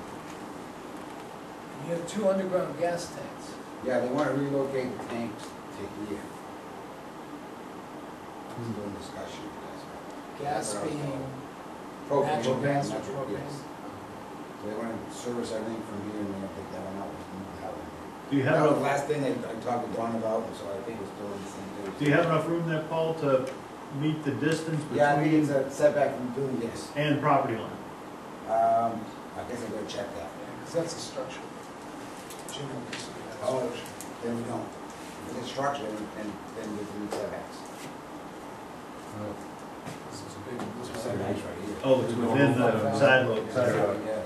S5: You have 2 underground gas tanks.
S8: Yeah, they wanna relocate the tanks to here. Still in discussion,
S5: Gas being
S8: Propane,
S5: natural gas or
S8: natural
S5: propane.
S8: gas. So they wanna service everything from here and they're gonna take that one out and move that one.
S6: Do you
S8: That
S6: have
S8: was the
S6: enough,
S8: last thing I talked to Don about, and so I think it's still in the same thing.
S6: do you have enough room there, Paul, to meet the distance
S8: Yeah, I think it's
S6: between
S8: a setback from doing this.
S6: and property line?
S8: I guess I gotta check that.
S5: Yeah, because that's a structure. Jim will consider that a
S8: Oh.
S5: structure.
S8: Then we don't. If it's structure, then we do setbacks.
S5: This is a big, this is a
S8: Setbacks right here.
S6: Oh, it's within the side load, side yard.
S8: Yes.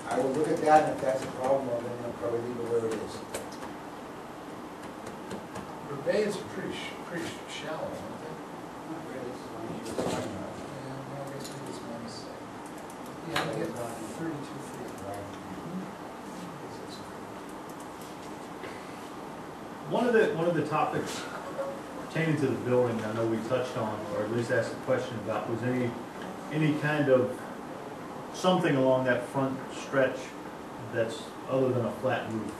S8: I will look at that, and if that's a problem, well, then I'll probably leave it where it is.
S5: The bays are pretty shallow, aren't they?
S8: Not really, it's only you were talking about.
S5: Yeah, well, I guess maybe it's my mistake. Yeah, I get 32 feet.
S8: Right.
S6: One of the topics pertaining to the building, I know we touched on, or at least asked a question about, was any kind of something along that front stretch that's other than a flat roof.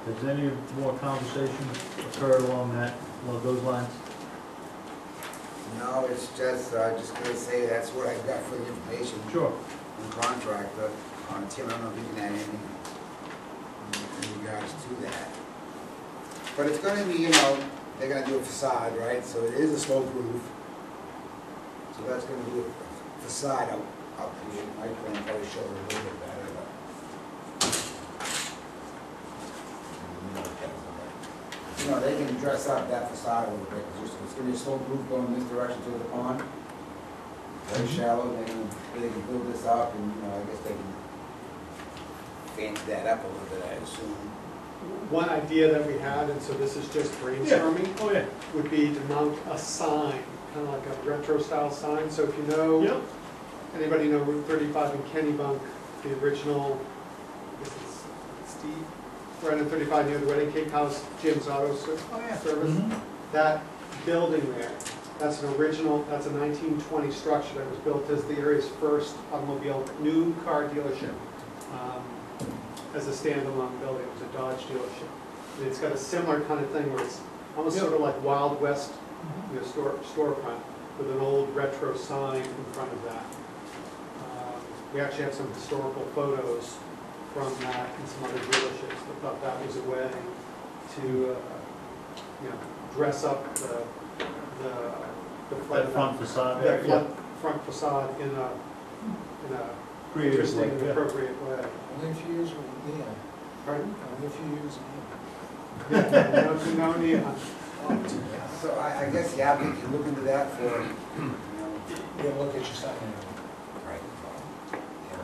S6: Has any more conversation occurred along those lines?
S8: No, it's just gonna say that's what I got for the information.
S6: Sure.
S8: From the contractor, Tim, I don't know if you can add anything in regards to that. But it's gonna be, they're gonna do a facade, right? So it is a slope roof. So that's gonna be a facade up here. My plan probably show it a little bit better, but. They can dress up that facade a little bit. It's gonna be a slope roof going this direction to the pond. Very shallow, they can build this up and, I guess they can fancy that up a little bit, I assume.
S9: One idea that we had, and so this is just brainstorming,
S6: Oh, yeah.
S9: would be to mount a sign, kind of like a retro style sign. So if you know,
S6: Yep.
S9: anybody know Route 35 in Kennybunk, the original, this is Steve, right on 35 near the Wedding Cake House, Jim's Auto Service.
S6: Mhm.
S9: That building there, that's an original, that's a 1920 structure that was built as the area's first automobile, new car dealership. As a standalone building, it was a Dodge dealership. And it's got a similar kind of thing where it's almost sort of like Wild West, storefront with an old retro sign in front of that. We actually have some historical photos from that and some other dealerships that thought that was a way to, dress up the
S6: That front facade
S9: that
S6: there, yeah.
S9: front facade in a
S6: Creative
S9: interesting
S6: way,
S9: and
S6: yeah.
S9: appropriate way.
S5: Only if you use neon.
S9: Pardon?
S5: Only if you use
S9: No neon.
S5: neon.
S8: So I guess the applicant can look into that for,
S5: Yeah, look at your sign.
S8: Right. Yeah,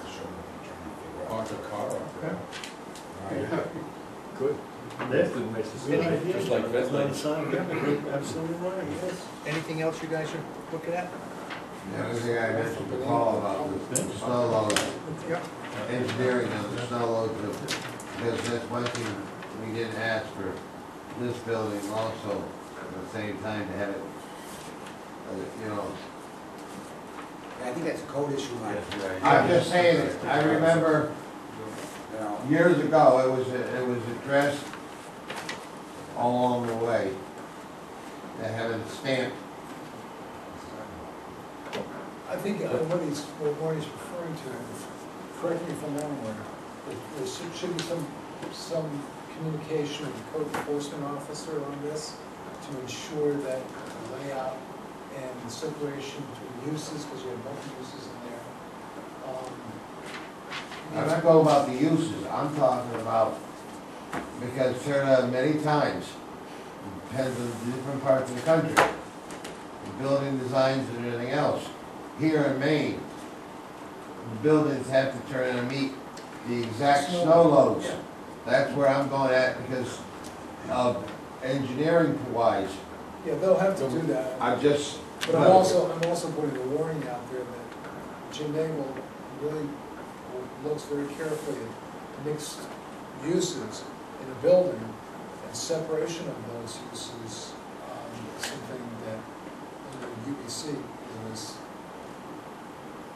S8: show me what you're trying to figure
S3: Park a car up there.
S8: out. Right.
S7: Good.
S6: There.
S7: That makes us.
S1: Any-
S3: Just like Bentley.
S6: Absolutely right, yes.
S1: Anything else you guys are looking at?
S2: The other thing I mentioned to Paul about the snow load,
S1: Yep.
S2: engineering on the snow load, because that's one thing we didn't ask for this building also, at the same time to have it,
S8: I think that's a code issue, Mike.
S2: I'm just saying, I remember years ago, it was addressed all along the way, to have it stamped.
S5: I think what Marty's referring to, correct me if I'm wrong, there should be some some communication with the code enforcement officer on this to ensure that the layout and the separation between uses, because you have multi-uses in there.
S2: I'm not going about the uses, I'm talking about, because turned out many times, depends on the different parts of the country, the building designs and everything else. Here in Maine, the buildings have to turn and meet the exact snow loads.
S5: Yeah.
S2: That's where I'm going at because of engineering wise.
S5: Yeah, they'll have to do that.
S2: I'm just.
S5: But I'm also putting a warning out there that Jim May will really looks very carefully at mixed uses in a building, and separation of those uses is something that under UBC is,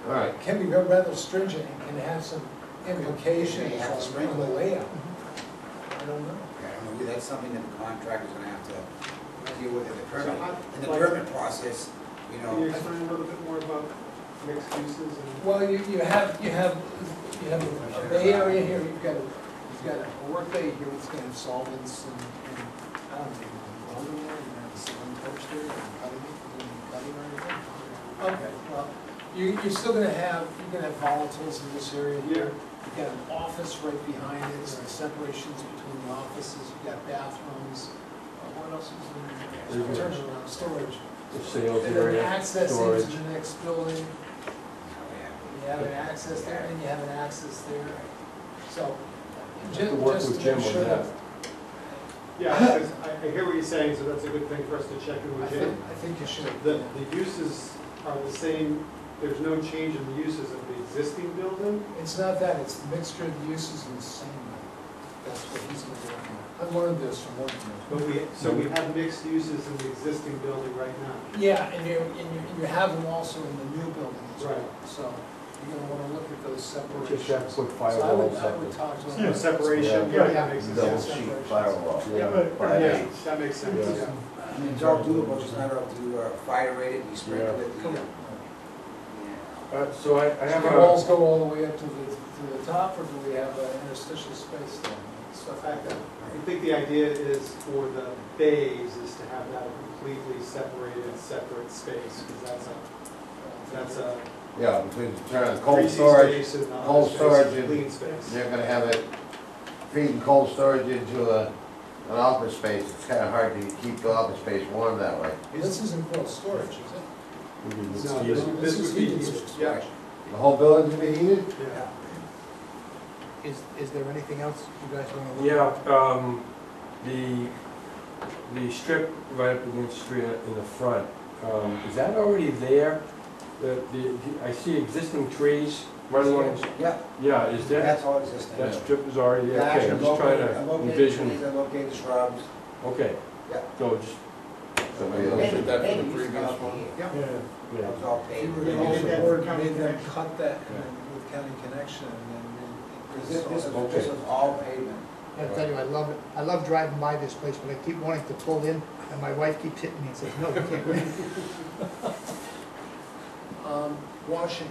S2: All right,
S5: can be rather stringent and can have some implications
S8: May have a
S5: on the
S8: sprinkler.
S5: layout. I don't know.
S8: Okay, I mean, that's something that the contractor's gonna have to deal with in the permit, in the
S9: like-
S8: permit process, you
S9: Can you
S8: know.
S9: explain a little bit more about mixed uses and?
S5: Well, you have a bay area here, you've got a work bay here that's gonna have solvents and I don't know, welding there, you're gonna have a cement toaster and cutting or anything? Okay, well, you're still gonna have, volatiles in this area here. You've got an office right behind it, so the separations between the offices, you've got bathrooms. What else is in there? Turn it around, storage.
S7: The sales
S5: And then
S7: area,
S5: access
S7: storage.
S5: into the next building. You have an access there, and you have an access there. So,
S7: To work
S5: just
S7: with
S5: to
S7: Jim
S5: make
S7: on
S5: sure
S7: that.
S5: that,
S9: Yeah, because I hear what you're saying, so that's a good thing for us to check in
S5: I
S9: with
S5: think,
S9: Jim.
S5: I think you should.
S9: The uses are the same, there's no change in the uses of the existing building?
S5: It's not that, it's the mixture of the uses and the same. That's what he's gonna be looking at. I learned this from working with him.
S9: So we have mixed uses in the existing building right now?
S5: Yeah, and you have them also in the new building as well.
S9: Right.
S5: So you're gonna wanna look at those separations.
S7: Just have to put
S5: So I would
S7: firewalls up.
S5: talk to him.
S9: Yeah, separation,
S6: Yeah.
S9: yeah, that makes
S2: double
S9: sense.
S2: sheet firewall.
S9: Yeah,
S2: Yeah.
S9: that makes sense,
S7: Yeah.
S9: yeah.
S8: I mean, it's all doable, just not up to fire rated, you sprinkle it.
S5: Come on.
S7: So I have
S5: Do the
S7: a,
S5: walls go all the way up to the top, or do we have an interstitial space there? Stuff like that.
S9: I think the idea is for the bays is to have that a completely separated, separate space, because that's a
S2: Yeah, between cold
S9: greasy
S2: storage,
S9: space and the other
S2: cold
S9: space
S2: storage
S9: is
S2: and-
S9: clean space.
S2: they're gonna have it feeding cold storage into an office space. It's kinda hard to keep the office space warm that way.
S5: This isn't called storage, is it?
S9: No,
S5: This
S9: this
S5: is
S9: would be
S5: heated
S9: heated,
S5: storage.
S9: yeah,
S2: The whole building's gonna be heated?
S9: yeah.
S1: Is there anything else you guys want to look at?
S7: yeah, the strip right up against the street in the front, is that already there? I see existing trees right along,
S8: Yeah,
S7: yeah, is that,
S8: that's all existing.
S7: that strip is already
S8: The
S7: there? Okay, I'm
S8: actual
S7: just trying
S8: located-
S7: to
S8: located
S7: envision,
S8: trees and located shrubs.
S7: okay.
S8: Yeah.
S7: So just,
S2: Somebody
S3: Look
S2: else.
S3: at that for the
S8: Maybe used to
S3: previous
S8: not be
S3: one.
S8: here.
S9: Yep.
S6: Yeah.
S8: That
S7: yeah.
S8: was all
S5: You
S8: paved.
S5: were
S8: They
S5: also
S8: did that
S5: board
S8: for county
S5: made them
S8: connection.
S5: cut that and then with county connection and then.
S8: This was all pavement.
S1: I tell you, I love it. I love driving by this place, but I keep wanting to pull in, and my wife keeps hitting me and says, no, you can't.
S5: Washing,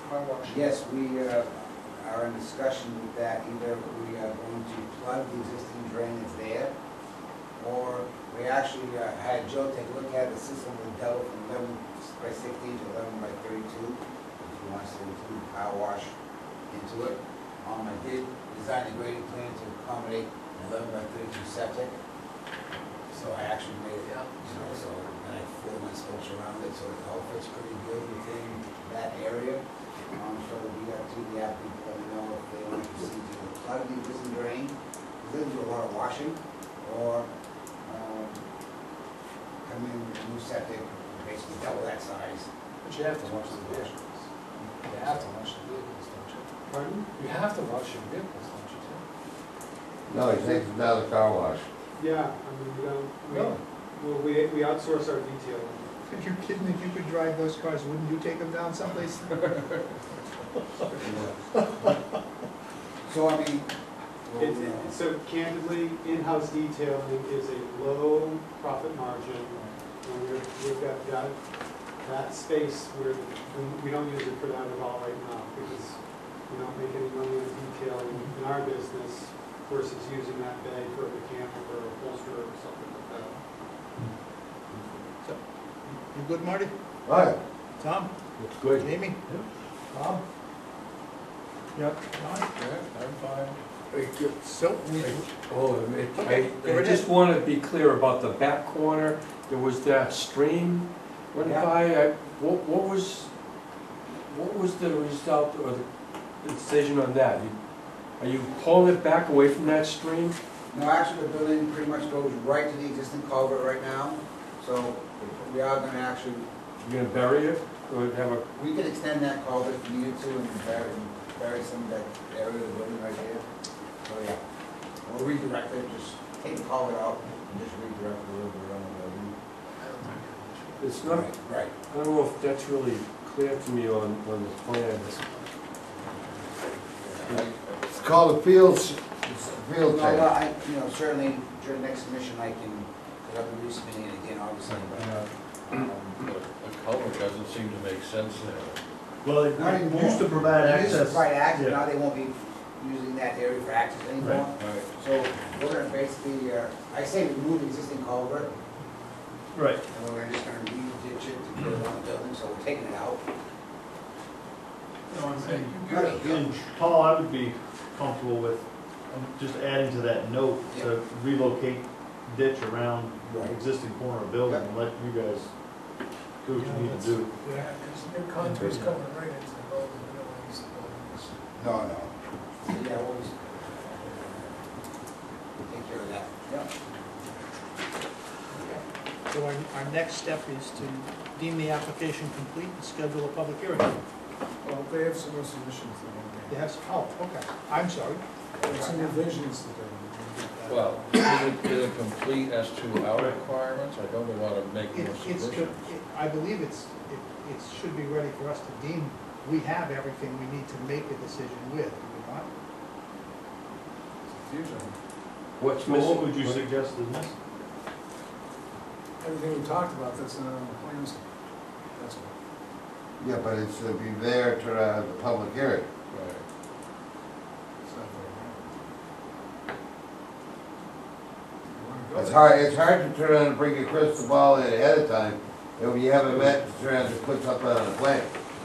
S5: car washing.
S8: Yes, we are in discussion with that. Either we are going to plug the existing drain that's there, or we actually had Joe take a look at the system with double from 11 by 16 to 11 by 32, if he wants to include car wash into it. I did design a grading plan to accommodate an 11 by 32 septic. So I actually made it, so and I four my slopes around it, so it all fits pretty good within that area. So we got to the applicant, let me know if they want to proceed to plug the existing drain, then do a lot of washing, or come in with a new septic, basically double that size.
S5: But you have to wash the vehicles. You have to wash the vehicles, don't you?
S9: Pardon?
S5: You have to wash your vehicles, don't you, Tim?
S2: No, he takes another car wash.
S9: Yeah, I mean, we don't,
S5: Really?
S9: well, we outsource our detailing.
S1: If you're kidding, if you could drive those cars, wouldn't you take them down someplace?
S8: So I mean,
S9: So candidly, in-house detailing is a low profit margin. And we've got that space where we don't use it for that at all right now, because we don't make any money on detailing in our business versus using that bay for a mechanic or a holster or something like that.
S1: You good, Marty?
S2: Right.
S1: Tom?
S7: Looks good.
S1: Amy? Bob?
S3: Yep. I'm fine.
S1: So,
S7: Oh,
S1: Okay, go
S7: I
S1: right
S7: just
S1: ahead.
S7: want to be clear about the back corner, there was that stream running
S8: Yeah.
S7: by, what was the result or the decision on that? Are you pulling it back away from that stream?
S8: No, actually, the building pretty much goes right to the existing culvert right now, so we are gonna actually,
S7: You're gonna bury it, or have a,
S8: we could extend that culvert if needed to and bury some of that area of the building right there. So, yeah, we'll redirect it, just take the culvert out and just redirect it a little bit around the building.
S7: it's not,
S8: Right.
S7: I don't know if that's really clear to me on the plan.
S2: It's called a field
S8: No,
S2: check.
S8: certainly during the next submission, I can, because I'll be resubmitting it again, obviously, but,
S3: The culvert doesn't seem to make sense there.
S6: Well,
S8: Not
S6: it
S8: anymore.
S6: used to provide
S8: They used to
S6: access.
S8: provide access,
S6: Yeah.
S8: now they won't be using that area for access anymore.
S3: Right.
S8: So we're gonna basically, I say remove the existing culvert,
S6: Right.
S8: and we're just gonna re-ditch it to put it on the building, so we're taking it out.
S6: No, I'm saying,
S8: Not a huge.
S6: Paul, I would be comfortable with just adding to that note to relocate ditch around the
S8: Right.
S6: existing corner of building and let you guys do what you need to do.
S5: Yeah, because new contours coming right into the building, we don't want to use the buildings.
S8: No, no. Yeah, we'll just take care of that. Yeah.
S1: so our next step is to deem the application complete and schedule a public hearing.
S5: Well, they have some more submissions that they
S1: Yes, oh, okay, I'm sorry.
S5: have some revisions that they're gonna do.
S3: Well, is it complete as to our requirements? I don't want to make more submissions.
S1: I believe it should be ready for us to deem, we have everything we need to make a decision with, do we not?
S5: Fusion.
S7: What's
S6: Well,
S7: missing?
S6: what would you suggest is missing?
S5: Everything we talked about, that's not on the plans. That's all.
S2: Yeah, but it's to be there to the public hearing.
S3: Right.
S5: It's not very hard. You wanna go
S2: It's
S5: there?
S2: hard to turn around and bring your crystal ball in ahead of time, if you haven't met, to turn around and put something on a plan.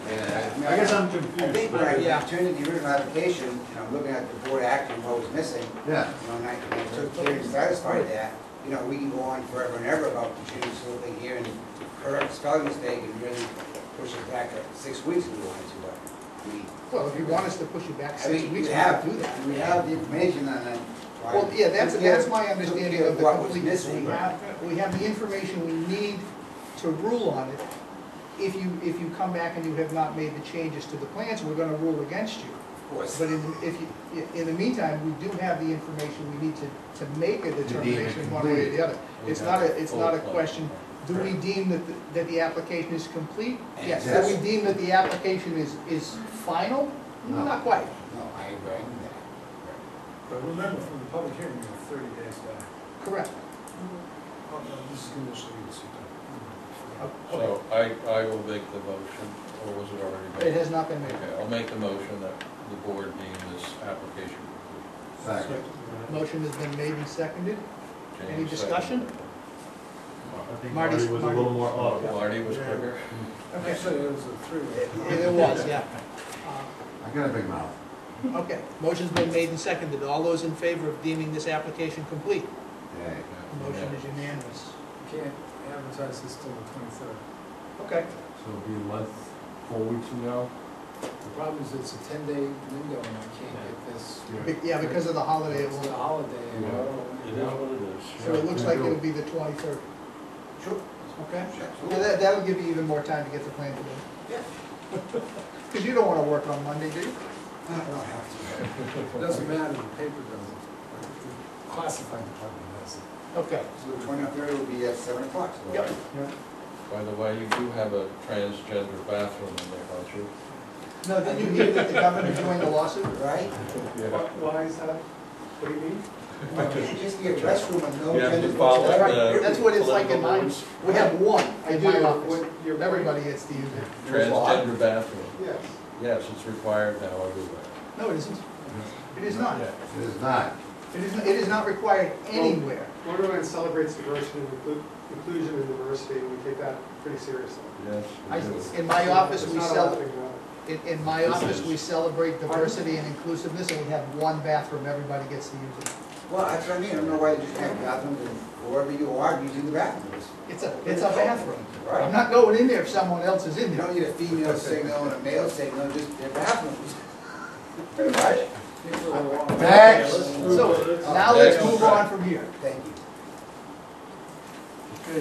S2: And,
S6: I guess I'm
S8: I think
S6: confused.
S8: when I
S1: Yeah.
S8: turned in the original application, looking at the board action, what was missing,
S2: yeah,
S8: and I took care to satisfy that, we can go on forever and ever about the change the whole thing here and correct spelling mistake and really push it back 6 weeks if we wanted to, but we.
S1: Well, if you want us to push it back
S8: I
S1: 6
S8: mean,
S1: weeks,
S8: we
S1: we
S8: have,
S1: can do that.
S8: we have the information on that.
S1: Well, yeah, that's my understanding of the
S8: What was
S1: completeness.
S8: missing.
S1: We have the information we need to rule on it. If you come back and you have not made the changes to the plans, we're gonna rule against you.
S8: Of course.
S1: But in the meantime, we do have the information we need to make a determination one way or the other. It's not a question, do we deem that the application is complete? Yes. Do we deem that the application is final?
S2: No.
S1: Not quite.
S8: No, I agree with that.
S5: But remember, from the public hearing, we have 30 days back.
S1: Correct.
S5: Oh, no, this is conditional use.
S3: So I will make the motion, or was it already made?
S1: It has not been made.
S3: Okay, I'll make the motion that the board deem this application complete.
S2: second.
S1: Motion has been made and seconded. Any
S3: James
S1: discussion?
S6: I think
S1: Marty's-
S6: Marty was a little more off.
S3: seconded. Marty was quicker.
S1: Okay.
S5: Actually, it was a three-way.
S1: It was, yeah.
S2: I got a big mouth.
S1: Okay, motion's been made and seconded. All those in favor of deeming this application complete?
S2: Yeah.
S1: Motion is unanimous.
S5: You can't advertise this till the 23rd.
S1: Okay.
S7: So it'll be a month, 4 weeks from now?
S5: The problem is it's a 10-day window and I can't get this.
S1: Yeah, because of the holiday, it
S5: It's a
S1: won't.
S5: holiday. and I don't-
S3: It is what it is.
S1: So it looks like it'll be the 23rd.
S8: Sure.
S1: Okay?
S8: Absolutely.
S1: Yeah, that'll give you even more time to get the plan together.
S8: Yeah.
S1: Because you don't want to work on Monday, do you?
S8: I don't have to.
S5: It doesn't matter, the paper doesn't. The classified department does it.
S1: Okay.
S8: So the 23rd will be at 7 o'clock. so,
S1: Yep.
S8: right?
S3: By the way, you do have a transgender bathroom in there, don't you?
S1: No, did you hear that the governor joined the lawsuit?
S8: Right?
S9: Why is that? What do you mean?
S8: It can't just be a restroom and no
S3: You have to
S8: gender.
S3: follow
S1: That's right.
S3: the
S1: That's what it's like in mine. We have one in my office.
S9: You're
S1: Everybody gets to use it.
S3: transgender bathroom.
S9: Yes.
S3: Yes, it's required now everywhere.
S1: No, it isn't. It is not.
S2: It is not.
S1: It is not required anywhere.
S9: Wonderland celebrates diversity and inclusion and diversity, and we take that pretty seriously.
S3: Yes.
S1: In my office,
S9: It's
S1: we
S9: not a
S1: celebrate.
S9: laughing matter.
S1: In my office, we celebrate diversity and inclusiveness, and we have one bathroom, everybody gets to use it.
S8: Well, that's what I mean, I don't know why you just have bathrooms and wherever you are using the bathrooms.
S1: It's a bathroom. I'm
S8: Right.
S1: not going in there if someone else is in
S8: You
S1: there.
S8: don't need a female signal and a male signal, just their bathrooms. Pretty much.
S2: Next.
S1: So, now let's move on from here.
S8: Thank you.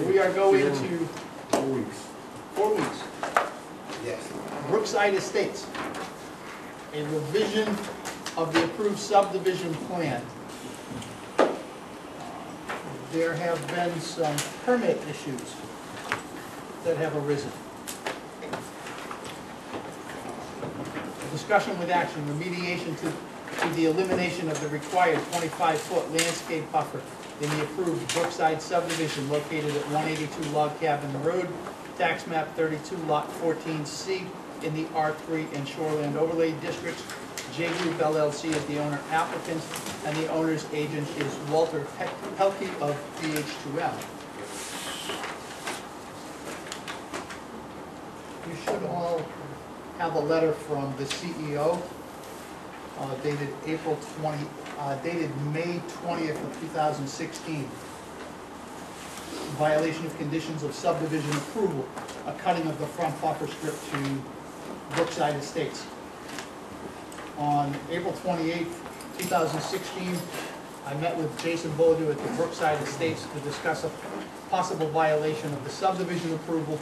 S1: We are going to
S7: 4 weeks.
S1: 4 weeks.
S8: Yes.
S1: Brookside Estates. A revision of the approved subdivision plan. There have been some permit issues that have arisen. Discussion with action, remediation to the elimination of the required 25-foot landscape buffer in the approved Brookside subdivision located at 182 Log Cabin Road, tax map 32, lot 14C, in the R3 and Shoreland Overlay Districts. J Group LLC is the owner applicant, and the owner's agent is Walter Pelkey of DH2M. You should all have a letter from the CEO dated dated May 20th of 2016. Violation of conditions of subdivision approval, a cutting of the front buffer strip to Brookside Estates. On April 28th, 2016, I met with Jason Bodu at the Brookside Estates to discuss a possible violation of the subdivision approval.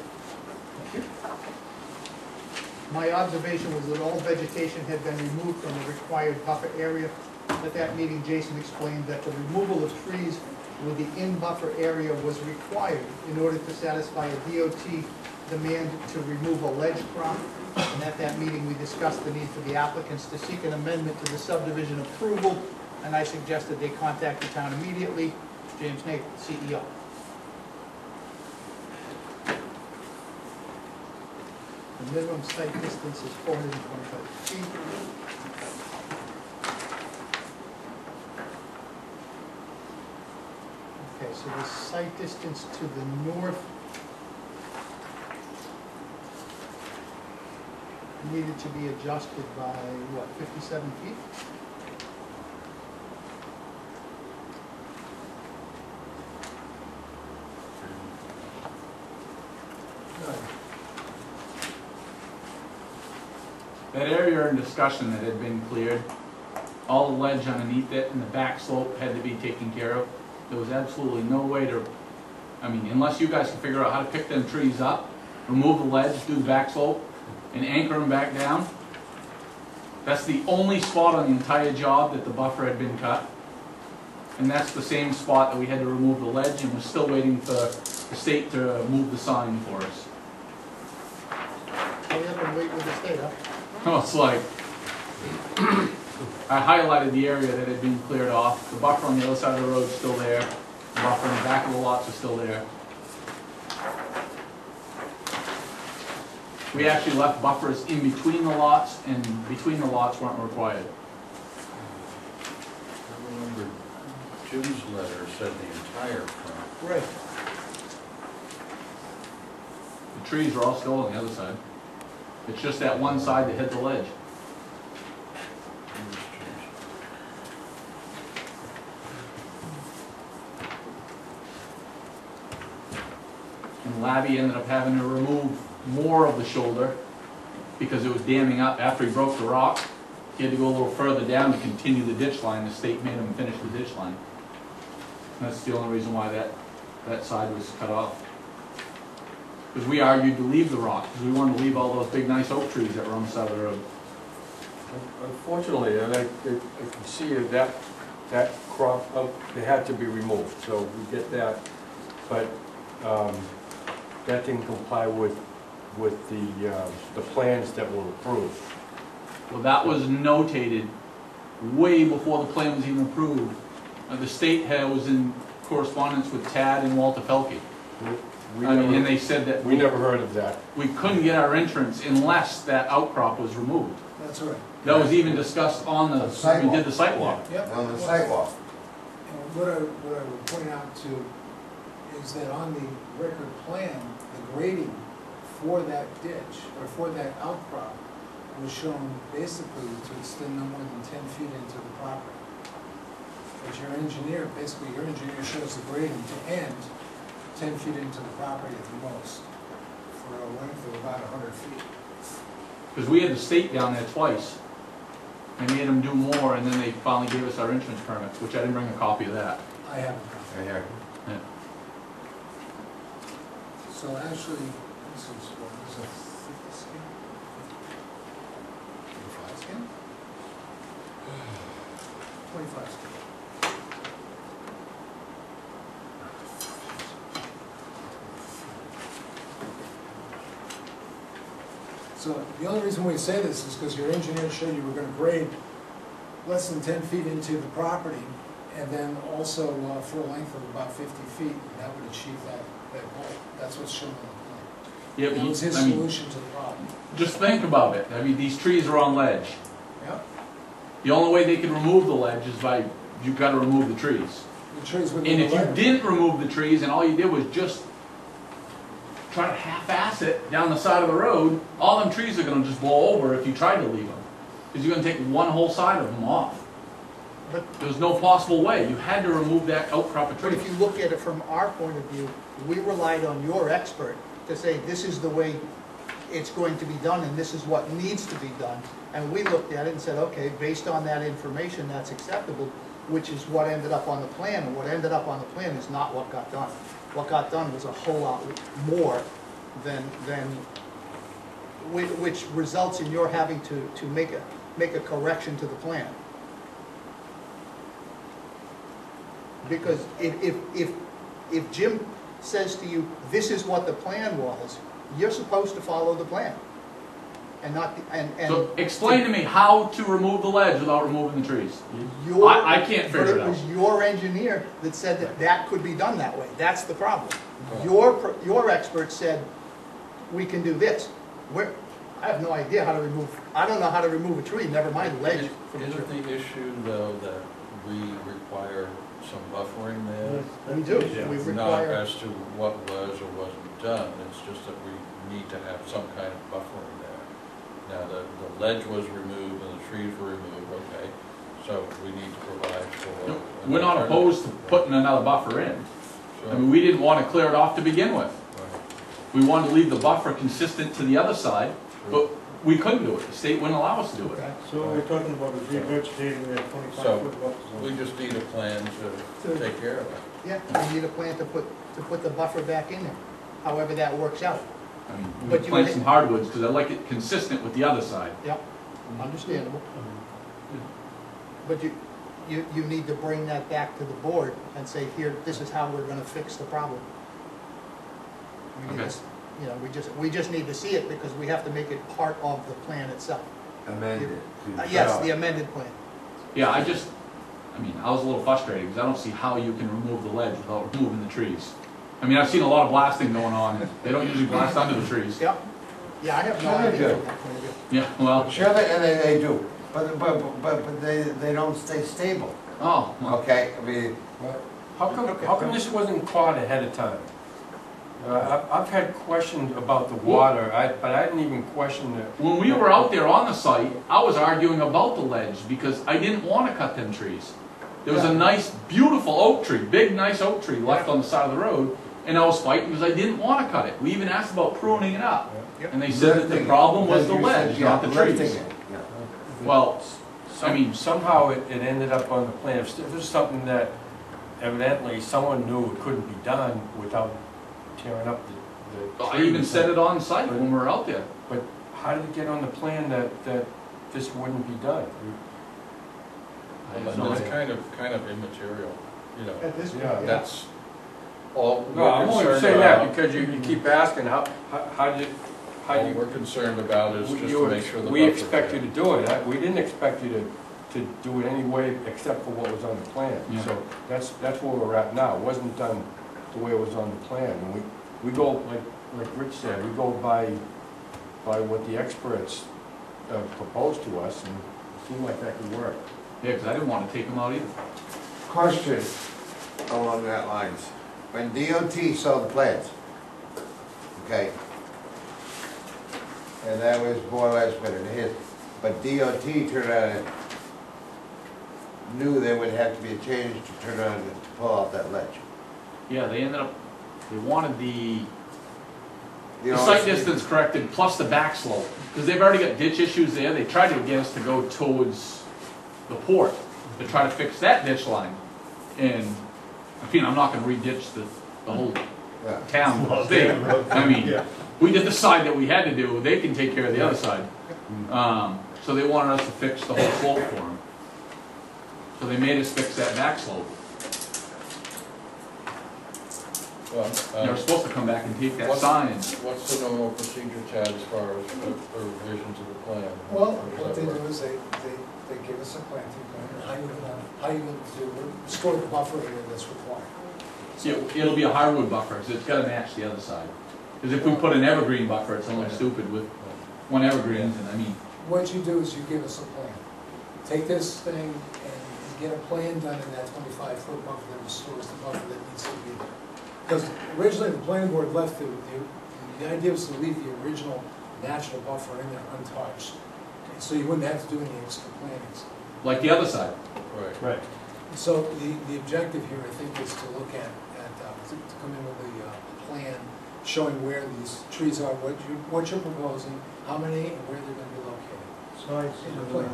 S1: My observation was that all vegetation had been removed from the required buffer area. At that meeting, Jason explained that the removal of trees with the in-buffer area was required in order to satisfy a DOT demand to remove a ledge crop. And at that meeting, we discussed the need for the applicants to seek an amendment to the subdivision approval, and I suggested they contact the town immediately. James Nagle, CEO. The minimum site distance is 425 feet. Okay, so the site distance to the north needed to be adjusted by, what, 57 feet?
S10: That area in discussion that had been cleared, all the ledge underneath it and the back slope had to be taken care of. There was absolutely no way to, I mean, unless you guys can figure out how to pick them trees up, remove the ledge, do the back slope, and anchor them back down. That's the only spot on the entire job that the buffer had been cut. And that's the same spot that we had to remove the ledge, and we're still waiting for the state to move the sign for us.
S1: Hurry up and wait with the state, huh?
S10: No, it's like, I highlighted the area that had been cleared off. The buffer on the other side of the road is still there. The buffer in the back of the lots is still there. We actually left buffers in between the lots, and between the lots weren't required.
S3: I remember Jim's letter said the entire front.
S1: Right.
S10: The trees are all still on the other side. It's just that one side that hit the ledge. And Labby ended up having to remove more of the shoulder because it was damming up after he broke the rock. He had to go a little further down to continue the ditch line. The state made him finish the ditch line. And that's the only reason why that side was cut off. Because we argued to leave the rock, because we wanted to leave all those big nice oak trees that were on the side of the road.
S7: Unfortunately, and I can see that crop, they had to be removed, so we get that. But that didn't comply with the plans that were approved.
S10: Well, that was notated way before the plan was even approved. The state was in correspondence with Tad and Walter Pelkey. And they said that
S7: We never heard of that.
S10: we couldn't get our entrance unless that outcrop was removed.
S5: That's right.
S10: That was even discussed on the, when we did the sidewalk.
S5: Yep.
S2: On the sidewalk.
S5: And what I would point out too is that on the record plan, the grading for that ditch, or for that outcrop, was shown basically to extend no more than 10 feet into the property. But your engineer shows the grading to end 10 feet into the property at the most, for a length of about 100 feet.
S10: Because we had the state down there twice. They made them do more, and then they finally gave us our insurance permits, which I didn't bring a copy of that.
S5: I have.
S2: Right here.
S10: Yeah.
S5: So actually, this is what, this is a 50 scale? 25 scale? 25 scale. So the only reason we say this is because your engineer showed you were gonna grade less than 10 feet into the property, and then also for a length of about 50 feet, and that would achieve that goal. That's what's shown on the
S10: Yeah,
S5: plan. That was his
S10: I mean,
S5: solution to the problem.
S10: just think about it. I mean, these trees are on ledge.
S5: Yep.
S10: The only way they can remove the ledge is by, you've got to remove the trees.
S5: The trees would.
S10: And if you didn't remove the trees and all you did was just try to half-ass it down the side of the road, all them trees are gonna just blow over if you tried to leave them. Because you're gonna take one whole side of them off.
S1: But,
S10: There's no possible way. You had to remove that outcrop of
S1: but
S10: trees.
S1: if you look at it from our point of view, we relied on your expert to say, this is the way it's going to be done, and this is what needs to be done. And we looked at it and said, okay, based on that information, that's acceptable, which is what ended up on the plan, and what ended up on the plan is not what got done. What got done was a whole lot more than which results in your having to make a correction to the plan. Because if Jim says to you, this is what the plan was, you're supposed to follow the plan. And not, and.
S10: So explain to me how to remove the ledge without removing the trees.
S1: Your-
S10: I can't figure it
S1: But it was
S10: out.
S1: your engineer that said that that could be done that way. That's the problem. Your expert said, we can do this. I have no idea how to remove, I don't know how to remove a tree, never mind ledge from a tree.
S3: Isn't the issue, though, that we require some buffering there?
S1: We do,
S4: Yeah.
S1: we
S3: Not
S1: require,
S3: as to what was or wasn't done, it's just that we need to have some kind of buffering there. Now, the ledge was removed and the trees were removed, okay, so we need to provide for. an
S10: We're not
S3: alternative.
S10: opposed to putting another buffer in.
S3: Sure.
S10: I mean, we didn't want to clear it off to begin with.
S3: Right.
S10: We wanted to leave the buffer consistent to the other side,
S3: Sure.
S10: but we couldn't do it. The state wouldn't allow us to do it.
S1: okay.
S4: So what we're talking about is revegetating that 25
S3: So,
S4: foot buffer
S3: We
S4: zone.
S3: just need a plan to take care of it.
S1: Yeah, we need a plan to put the buffer back in there, however that works out.
S10: I mean, we
S1: But you-
S10: plant some hardwoods because I like it consistent with the other side.
S1: Yep, understandable. But you need to bring that back to the board and say, here, this is how we're gonna fix the problem. We need
S10: Okay.
S1: to, you know, we just need to see it because we have to make it part of the plan itself.
S2: Amended. to
S1: Yes,
S2: show.
S1: the amended plan.
S10: Yeah, I was a little frustrated because I don't see how you can remove the ledge without removing the trees. I mean, I've seen a lot of blasting going on. They don't usually blast under the trees.
S1: Yep. Yeah, I have no
S2: Sure they
S1: idea
S2: do.
S1: from that point of view.
S10: Yeah, well,
S2: Sure, they do, but they don't stay stable,
S10: oh, well,
S2: okay? I mean,
S7: How come this wasn't caught ahead of time? I've had questions about the water, but I didn't even question the.
S10: when we were out there on the site, I was arguing about the ledge because I didn't want to cut them trees. There was a nice, beautiful oak tree, big, nice oak tree left on the side of the road, and I was fighting because I didn't want to cut it. We even asked about pruning it up,
S1: Yep.
S10: and they said that the
S2: lifting it.
S10: problem was the
S2: You said,
S10: ledge,
S2: yeah,
S10: not the
S2: lifting
S10: trees.
S2: it, yeah.
S10: Well, I mean-
S7: Somehow it ended up on the plan. If it was something that evidently someone knew it couldn't be done without tearing up the
S10: I even
S7: trees.
S10: said it on site when we were out there.
S7: But how did it get on the plan that this wouldn't be done?
S10: I have no
S3: It's
S10: idea.
S3: kind of immaterial, you know,
S1: At this point,
S7: Yeah,
S1: yeah.
S3: that's all
S7: No,
S3: we're
S7: I'm only
S3: concerned
S7: saying that
S3: about.
S7: because you keep asking, how do
S3: All
S7: you?
S3: we're concerned about is just to make sure the
S7: We
S3: buffer's
S7: expect you
S3: there.
S7: to do it. We didn't expect you to do it any way except for what was on the plan.
S10: Yeah.
S7: So that's where we're at now. It wasn't done the way it was on the plan. And we go, like Rich said, we go by what the experts proposed to us, and it seemed like that could work.
S10: Yeah, because I didn't want to take them out either.
S2: Question along that lines. When DOT saw the plans, okay, and that was more or less what it is, but DOT turned around and knew there would have to be a change to turn around and pull out that ledge.
S10: Yeah, they ended up, they wanted the
S2: You know,
S10: site distance corrected plus the back slope, because they've already got ditch issues there. They tried to get us to go towards the port to try to fix that ditch line. And, I mean, I'm not gonna re-ditch the whole
S2: Yeah.
S10: town thing. I mean, we did the side that we had to do, they can take care of the other side. So they wanted us to fix the whole slope for them. So they made us fix that back slope.
S3: Well,
S10: They were supposed to come back and take that
S3: What's-
S10: sign.
S3: what's the normal procedure, Chad, as far as the revision to the plan?
S5: Well,
S3: How does
S5: what
S3: that
S5: they
S3: work?
S5: do is they give us a planting plan, and how you going to restore the buffer area that's required.
S10: It'll be a hardwood buffer, so it's gotta match the other side. Because if we put an evergreen buffer, it's only stupid with one evergreen, and I mean,
S5: What you do is you give us a plan. Take this thing and get a plan done in that 25-foot buffer that restores the buffer that needs to be there. Because originally, the planning board left the idea was to leave the original natural buffer in there untouched. So you wouldn't have to do any extra plantings.
S10: like the other side.
S3: Right.
S6: Right.
S5: So the objective here, I think, is to look at to come in with a plan showing where these trees are, what you're proposing, how many, and where they're gonna be located.
S4: Size,
S5: In the plan.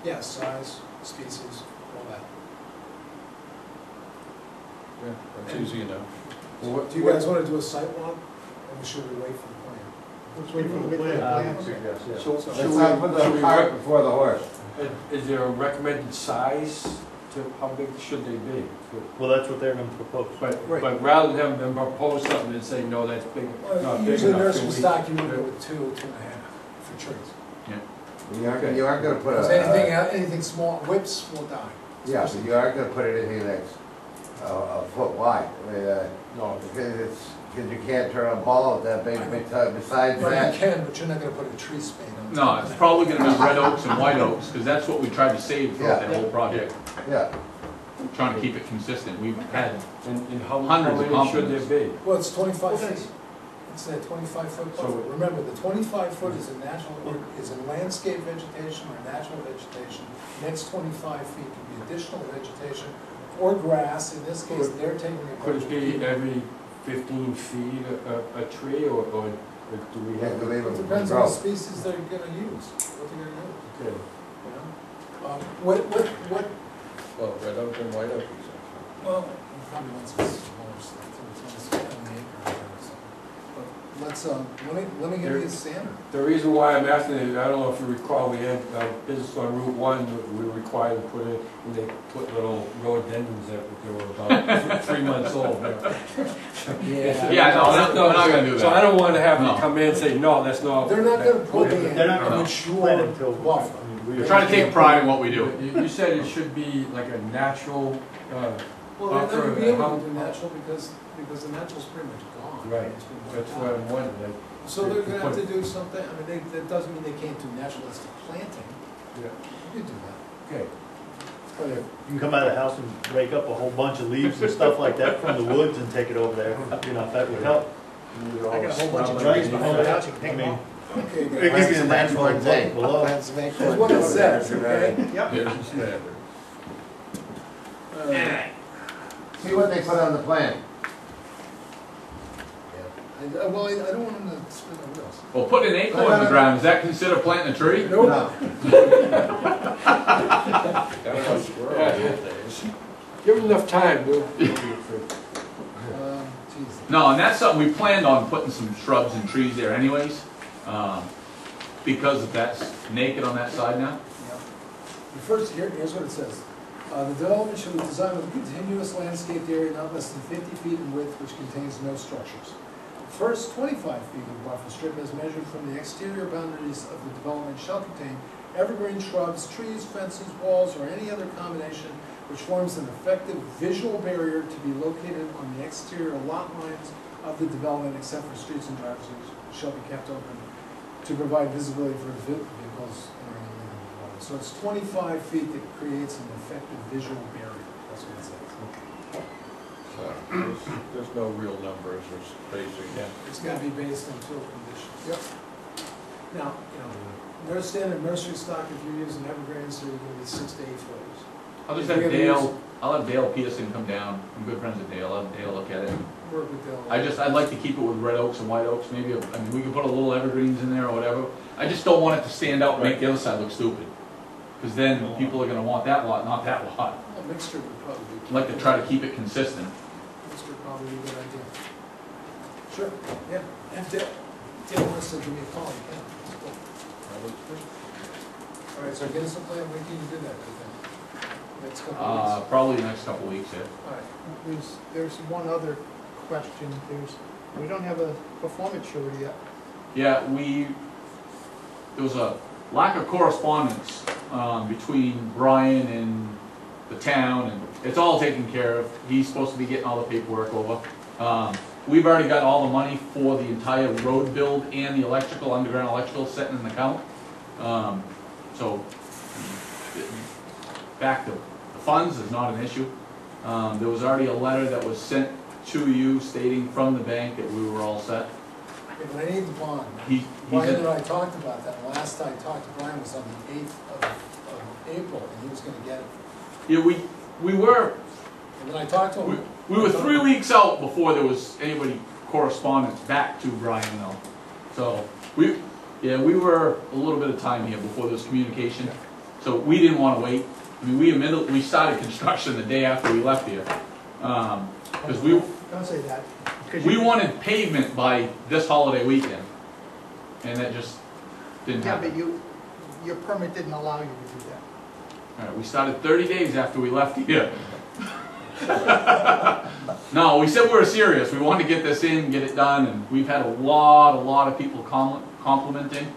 S5: Yeah, size, species, all that.
S3: Yeah, that's easy enough.
S5: Do you guys wanna do a site walk, or should we wait for the plan?
S4: Let's wait for the plan.
S6: Yeah.
S4: So,
S2: Let's
S4: should
S2: not put
S4: we,
S2: the cart before the horse.
S7: is there a recommended size to how big should they be?
S6: Well, that's what they're gonna propose.
S5: Right.
S7: But rather than them propose something and say, no, that's big, not big
S5: Usually
S7: enough.
S5: nursery
S7: can we-
S5: stock, you would go with 2 or 2.5 for trees.
S2: You aren't gonna put
S5: Because anything small, whips will die.
S2: yeah, but you aren't gonna put anything that's a foot wide. I mean,
S7: No,
S2: because you can't turn a ball that big, besides
S5: Well, you
S2: that.
S5: can, but you're not gonna put a tree spade on it.
S10: No, it's probably gonna be red oaks and white oaks, because that's what we tried to save throughout that whole project,
S2: Yeah,
S10: trying to keep it consistent. We've had,
S7: and how
S10: Hundreds of
S7: many should there
S10: compliments.
S7: be?
S5: Well, it's 25 feet. It's that 25-foot buffer.
S7: So-
S5: Remember, the 25-foot is a natural, is a landscape vegetation or natural vegetation. Next 25 feet can be additional vegetation or grass. In this case, they're taking a.
S7: Could it be every 15 feet a tree, or do we
S2: you have
S7: have?
S2: to leave
S5: It
S2: them
S5: depends
S2: grow.
S5: on the species they're gonna use, what they're gonna use,
S7: Okay.
S5: you know? What,
S3: Well, red oak and white oak, you said.
S5: well, probably wants some smaller stuff, it's an acre or something. But let's, let me give you a standard.
S7: The reason why I'm asking is, I don't know if you recall, we had business on Route 1, we were required to put in, and they put little rhododendrons that were about 3 months old.
S10: yeah, no, we're not gonna do
S7: So I
S10: that.
S7: don't want to have
S10: No.
S7: you come in and say, no, that's not.
S5: They're not gonna put in
S6: They're not
S5: a
S6: gonna
S5: mature
S6: plant until.
S5: buffer.
S10: We're trying to take pride in what we do.
S7: You said it should be like a natural,
S5: Well, they're not
S7: Buffer,
S5: gonna be able
S7: how-
S5: to do natural because the natural's pretty much gone.
S7: Right.
S5: It's been
S7: that's
S5: wiped
S7: what
S5: out.
S7: I'm wondering.
S5: So they're gonna have to do something, I mean, that doesn't mean they can't do naturalistic planting,
S7: Yeah.
S5: you can do that.
S7: Okay.
S5: But
S6: You can come out of the house and rake up a whole bunch of leaves and stuff like that from the woods and take it over there, you know, if that would help.
S9: I got a whole bunch of
S7: Right.
S9: trees behind the house, you can
S6: I
S9: take them
S6: mean,
S9: all.
S5: Okay,
S6: it
S5: guys.
S6: gives you a natural
S2: One thing.
S6: look below.
S5: That's what it says, okay?
S9: Yep.
S3: There's the standard.
S2: See what they put on the plan.
S5: Well, I don't want them to spin the wheels.
S10: Well, putting an acorn in the ground, is that considered planting a tree?
S5: Nope.
S2: No.
S3: That's like squirrel these days.
S7: Give them enough time, we'll.
S5: Geez.
S10: No, and that's something we planned on putting some shrubs and trees there anyways, because that's naked on that side now.
S5: Yep. The first, here's what it says. The development should be designed with a continuous landscaped area not less than 50 feet in width, which contains no structures. The first 25 feet of the buffer strip as measured from the exterior boundaries of the development shall contain evergreen shrubs, trees, fences, walls, or any other combination which forms an effective visual barrier to be located on the exterior lot lines of the development except for streets and driveways shall be kept open to provide visibility for vehicles entering and leaving the development. So it's 25 feet that creates an effective visual barrier. that's what it says.
S3: So, there's no real numbers, it's basic.
S5: It's gotta be based on field conditions.
S1: Yep.
S5: Now, their standard nursery stock, if you're using evergreens, they're gonna be 6 to 8 footers.
S10: I'll just
S5: If
S10: have
S5: you're gonna
S10: Dale, I'll have Dale Peterson come down, I'm good friends with Dale, I'll have Dale look at it.
S5: Work with Dell.
S10: I'd like to keep it with red oaks and white oaks, maybe, I mean, we could put a little evergreens in there or whatever. I just don't want it to stand out and make the other side look stupid. Cause then people are gonna want that lot, not that lot.
S5: A mixture would probably be.
S10: I'd like to try to keep it consistent.
S5: Mixture would probably be a good idea. Sure, yeah, and Dale wants to give me a call, you can. That's cool. All right, so get us a plan, when can you do that, do you think? Next couple of weeks?
S10: Probably the next couple of weeks, yeah.
S5: All right,
S1: There's one other question, we don't have a performance surety yet.
S10: Yeah, there was a lack of correspondence between Brian and the town, and it's all taken care of. He's supposed to be getting all the paperwork over. We've already got all the money for the entire road build and the electrical, underground electrical sitting in the account. So, back to the funds is not an issue. There was already a letter that was sent to you stating from the bank that we were all set.
S5: yeah, but I need the bond.
S10: He
S5: Brian
S10: said,
S5: and I talked about that, and last I talked to Brian was on the 8th of April, and he was gonna get it.
S10: yeah, we were,
S5: And then I talked to him.
S10: we were 3 weeks out before there was anybody correspondence back to Brian though. So, we were a little bit of time here before there was communication. So we didn't wanna wait. I mean, we started construction the day after we left here. Cause
S1: Don't say that. 'cause
S10: we
S1: you-
S10: wanted pavement by this holiday weekend. And that just didn't
S1: Yeah,
S10: happen.
S1: but your permit didn't allow you to do that.
S10: Alright, we started 30 days after we left here. No, we said we were serious. We wanted to get this in, get it done, and we've had a lot of people complimenting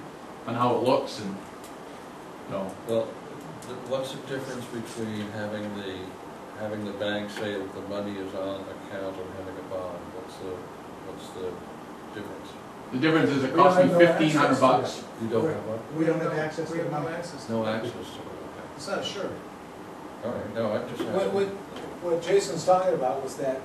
S10: on how it looks, and so.
S3: Well, what's the difference between having the bank say that the money is on account and having a bond? What's the difference?
S10: The difference is it
S5: We don't
S10: cost me
S5: have no access
S10: $1,500
S5: to
S10: bucks.
S3: You don't have one?
S1: We don't have access to
S5: We
S1: the
S5: have no
S1: money.
S5: access. to
S3: No
S5: it.
S3: access to it,
S5: It's not sure.
S3: okay. All right, no, I'm just
S5: What,
S3: asking.
S5: what Jason's talking about was that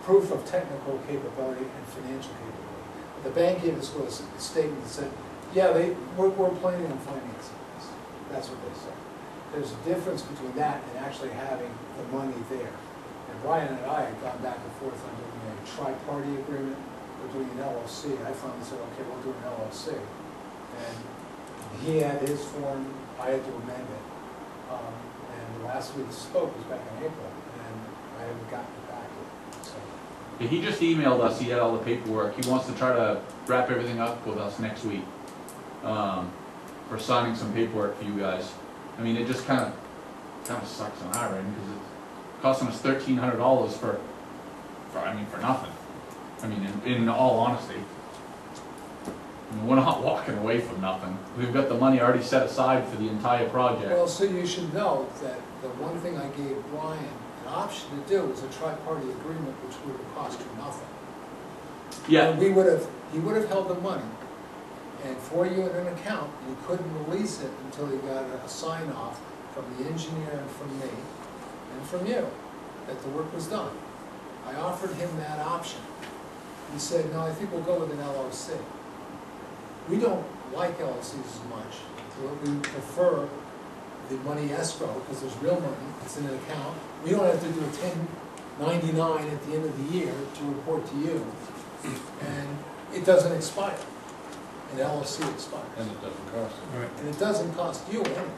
S5: proof of technical capability and financial capability. The bank gave us was a statement that said, yeah, we're planning on financing this. That's what they said. There's a difference between that and actually having the money there. And Brian and I had gone back and forth on doing a tri-party agreement, or doing an LLC. I finally said, okay, we'll do an LLC. And he had his form, I had to amend it. And the last we spoke was back in April, and I haven't gotten it back yet, so.
S10: Yeah, he just emailed us, he had all the paperwork. He wants to try to wrap everything up with us next week. For signing some paperwork for you guys. I mean, it just kinda sucks on our end, because it's costing us $1,300 for nothing. I mean, in all honesty. I mean, we're not walking away from nothing. We've got the money already set aside for the entire project.
S5: Well, so you should know that the one thing I gave Brian an option to do was a tri-party agreement, which would have cost you nothing.
S10: Yeah,
S5: And he would have held the money, and for you in an account, you couldn't release it until you got a sign off from the engineer and from me, and from you, that the work was done. I offered him that option. He said, no, I think we'll go with an LLC. We don't like LLCs as much. We prefer the money escrow, because there's real money, it's in an account. We don't have to do a 1099 at the end of the year to report to you. And it doesn't expire. An LLC expires.
S3: And it doesn't cost them.
S5: And it doesn't cost you anything.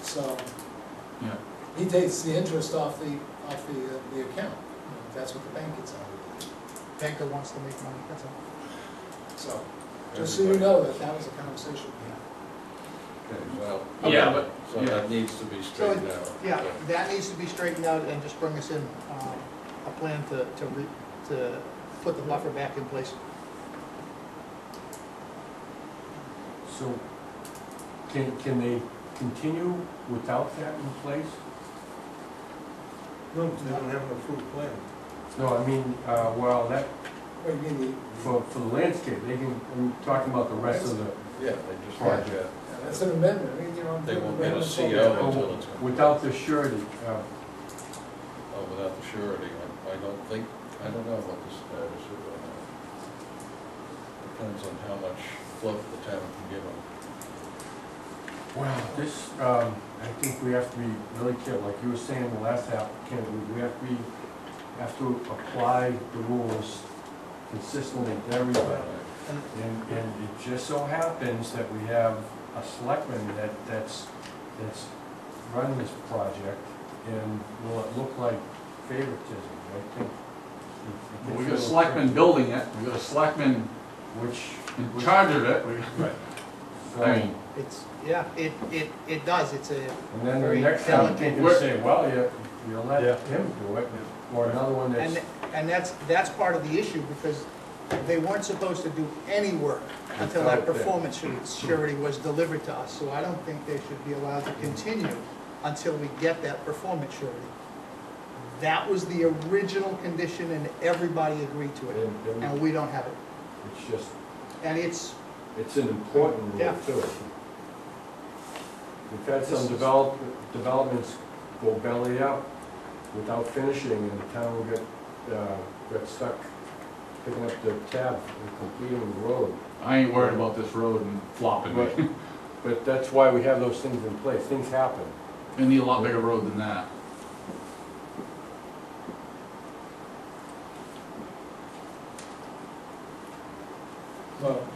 S5: So
S10: yeah.
S5: he takes the interest off the account. That's what the bank gets out of it.
S1: Banker wants to make money, that's all.
S5: So, just so you know that was a conversation we had.
S3: Okay, well.
S10: Yeah, but,
S3: So
S10: yeah.
S3: that needs to be straightened out.
S1: Yeah, that needs to be straightened out and just bring us in a plan to put the buffer back in place.
S7: So, can they continue without that in place?
S4: No, they don't have an approved plan.
S7: No, I mean, well,
S5: What do you mean,
S7: for the landscape, they can, I'm talking about the rest of the,
S3: Yeah, they just
S7: Project.
S3: want to,
S5: that's an amendment, I mean, you know.
S3: they won't get a
S5: amendments
S3: CO
S5: all-
S3: until it's.
S7: without the surety.
S3: Oh, without the surety, I don't think, I don't know what the status is on that. Depends on how much float the town can give them.
S7: Well, this, I think we have to be really careful, like you were saying the last applicant, we have to apply the rules consistently to everybody. And it just so happens that we have a selectman that's running this project, and will it look like favoritism? I think.
S10: We got a selectman building it, we got a selectman
S7: Which.
S10: in charge of it.
S7: Right.
S10: I mean,
S1: It's, yeah, it does, it's a,
S7: And then the
S1: very
S7: next
S1: delicate-
S7: applicant can say, well, you let
S6: Yeah.
S7: him do it, or another one that's.
S1: and that's part of the issue, because they weren't supposed to do any work until that performance surety was delivered to us, so I don't think they should be allowed to continue until we get that performance surety. That was the original condition, and everybody agreed to it, and we don't have it.
S7: It's just,
S1: And it's,
S7: it's an important
S1: Yeah.
S7: rule too. We've had
S1: This
S7: some
S1: is-
S7: developments go belly up without finishing, and the town will get stuck picking up the tab and completing the road.
S10: I ain't worried about this road and flopping.
S7: But, but that's why we have those things in place, things happen.
S10: We need a lot bigger road than that.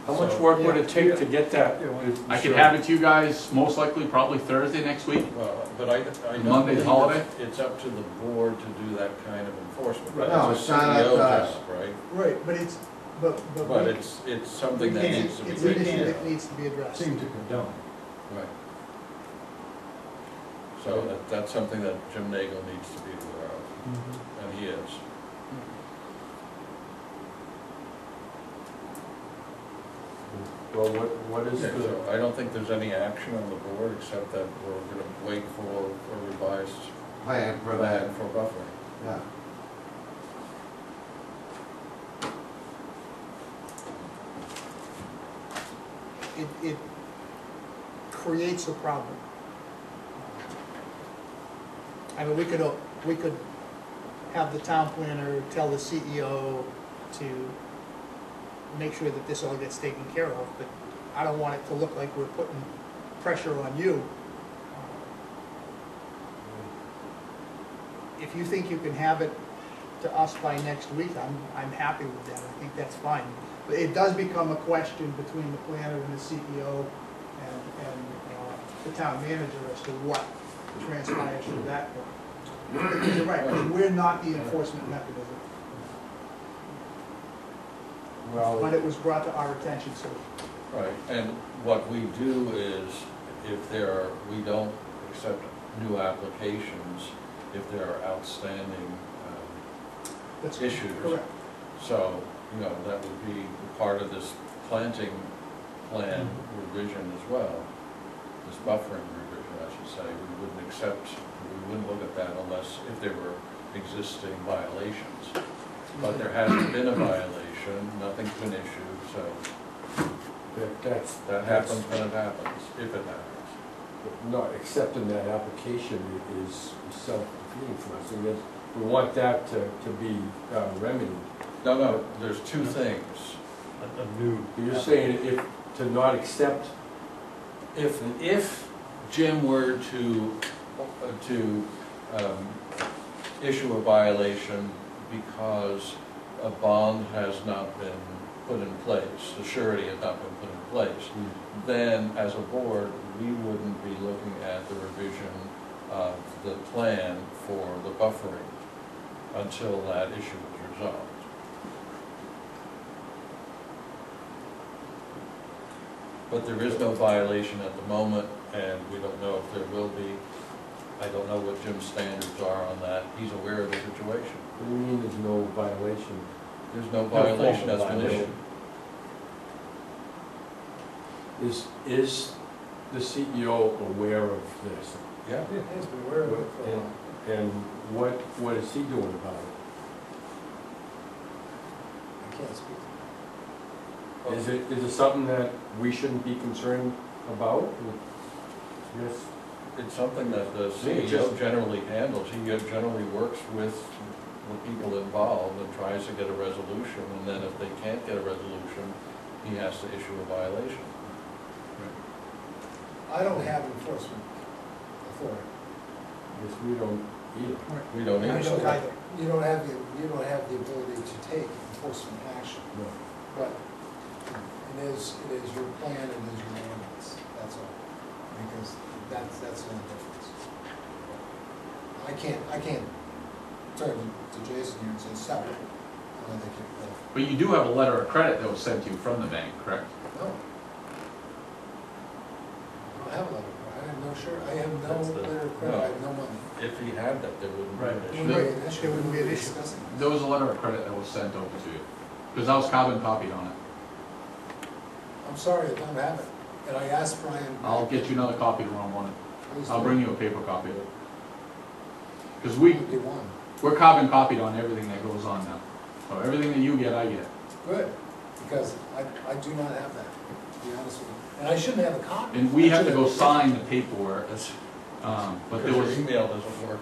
S7: How much work would it take to get that?
S10: I could have it to you guys most likely probably Thursday next week.
S3: Well, but I don't
S10: Monday's
S3: believe
S10: holiday?
S3: it's up to the board to do that kind of enforcement.
S1: Right.
S2: No,
S3: That's a
S2: it's not up
S3: CEO
S2: to us.
S3: job, right?
S1: right, but it's, but
S3: But
S1: we-
S3: it's something that needs to be
S1: it's an
S3: taken
S1: issue
S3: care
S1: that
S3: of.
S1: needs to be addressed.
S6: Seem to condone.
S3: Right. So that's something that Jim Nagel needs to be aware of,
S6: Mm-hmm.
S3: and he is.
S7: Well, what is
S3: Yeah,
S7: the,
S3: so I don't think there's any action on the board, except that we're gonna wait for a revised
S2: Plan for that,
S3: plan for buffering.
S2: yeah.
S1: It creates a problem. I mean, we could have the town planner tell the CEO to make sure that this all gets taken care of, but I don't want it to look like we're putting pressure on you. If you think you can have it to us by next week, I'm happy with that, I think that's fine. But it does become a question between the planner and the CEO and the town manager as to what transpires from that point. Because you're right, because we're not the enforcement mechanism, but
S7: well,
S1: it was brought to our attention, so.
S3: Right, and what we do is, if we don't accept new applications, if there are outstanding
S1: That's
S3: issues.
S1: correct.
S3: So, that would be part of this planting plan revision as well, this buffering revision, I should say. We wouldn't look at that unless, if there were existing violations. But there hasn't been a violation, nothing's been issued, so that happens when it happens, if it happens.
S7: not accepting that application is self-defeating for us, and we want that to be remedied.
S3: No, there's two things.
S6: A new.
S7: You're saying if, to not accept,
S3: If Jim were to issue a violation because a bond has not been put in place, the surety has not been put in place, then as a board, we wouldn't be looking at the revision of the plan for the buffering until that issue is resolved. But there is no violation at the moment, and we don't know if there will be. I don't know what Jim's standards are on that. He's aware of the situation.
S7: what do you mean there's no violation?
S3: There's no violation that's been issued.
S7: Is the CEO aware of this?
S3: Yeah.
S5: It has been aware of it for a while.
S7: And what is he doing about it?
S5: I can't speak to that.
S7: Is it something that we shouldn't be concerned about? Yes.
S3: It's something that the
S7: think it's
S3: CEO
S7: just-
S3: generally handles. He generally works with the people involved and tries to get a resolution, and then if they can't get a resolution, he has to issue a violation.
S5: I don't have enforcement authority.
S7: Yes, we don't either.
S3: We don't
S1: I
S3: either.
S1: don't either.
S5: You don't have the ability to take enforcement action,
S7: No.
S5: but it is your plan and it is your ordinance, that's all. Because that's the only difference. I can't turn to Jason here and say, stop it. And they can't,
S10: But you do have a letter of credit that was sent to you from the bank, correct?
S5: no. I don't have a letter, I have no sure, I have
S3: That's
S5: no
S3: the-
S5: letter of credit, I have no money.
S3: If he had that, there wouldn't be an
S10: Right.
S3: issue.
S5: Wouldn't be an issue,
S1: There wouldn't be an issue.
S5: discussing this.
S10: There was a letter of credit that was sent over to you, because I was carbon copied on it.
S5: I'm sorry, I don't have it, and I asked Brian.
S10: I'll get you another copy tomorrow morning.
S5: Please
S10: I'll
S5: do.
S10: bring you a paper copy. Because
S5: Only one.
S10: we're carbon copied on everything that goes on now. So everything that you get, I get.
S5: Good, because I do not have that, to be honest with you. And I shouldn't have a copy.
S10: And we
S5: I
S10: have to go
S5: should
S10: sign the paperwork,
S3: That's,
S10: but there
S3: because your
S10: was,
S3: email doesn't work.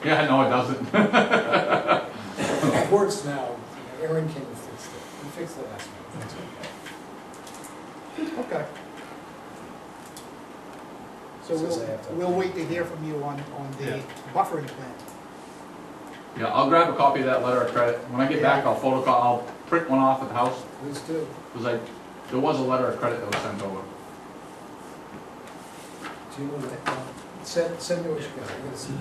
S10: yeah, no, it doesn't.
S5: It works now, Aaron came and fixed it, he fixed it last week, that's okay.
S1: Okay. So
S5: Says I have to-
S1: we'll wait to hear from you on the
S10: Yeah.
S1: buffering plan.
S10: Yeah, I'll grab a copy of that letter of credit. When I get back, I'll I'll print one off at the house,
S5: Please do.
S10: because there was a letter of credit that was sent over.
S5: Do you want to, send me what you got, I'm gonna see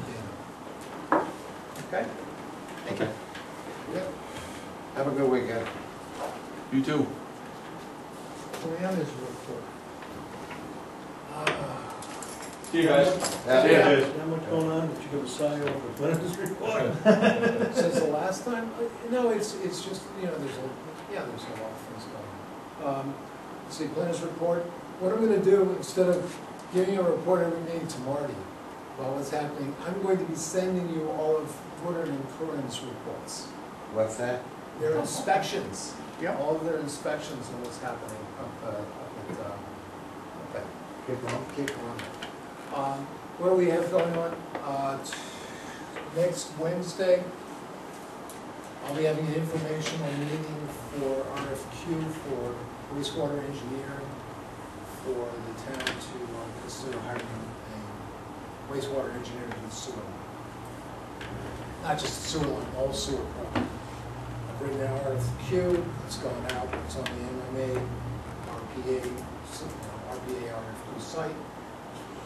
S5: Dana.
S1: Okay? Thank you.
S10: Okay.
S5: Yep.
S2: Have a good weekend.
S10: You too.
S1: Planner's report.
S7: See you guys.
S2: Yeah.
S10: See ya.
S4: There's not much going on, but you give a sigh over the planners report.
S5: Since the last time, no, it's just, there's a lot of things going on. Let's see, planners report, what I'm gonna do, instead of giving you a report every meeting to Marty about what's happening, I'm going to be sending you all of Woodard and Curran's reports.
S2: What's that?
S5: Their inspections,
S1: Yep.
S5: all of their inspections and what's happening up at Cape Canaveral. What do we have going on? Next Wednesday, I'll be having an informational meeting for RFQ for wastewater engineering for the town to consider hiring a wastewater engineer to the sewer line. Not just the sewer line, all sewer project. I've written an RFQ, it's gone out, it's on the MMA, RPA RFQ site.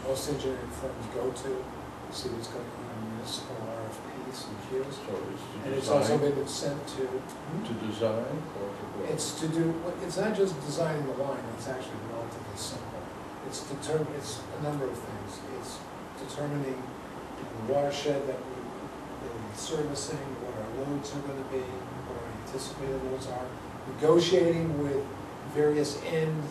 S5: Most engineering firms go to, see what's going on in municipal RFPs and queues.
S3: So it's to
S5: And it's also
S3: design,
S5: been sent to,
S3: to design or to build?
S5: it's to do, it's not just designing the line, it's actually relatively simple. It's a number of things. It's determining the watershed that we'll be servicing, what our loads are gonna be, what our anticipated loads are, negotiating with various end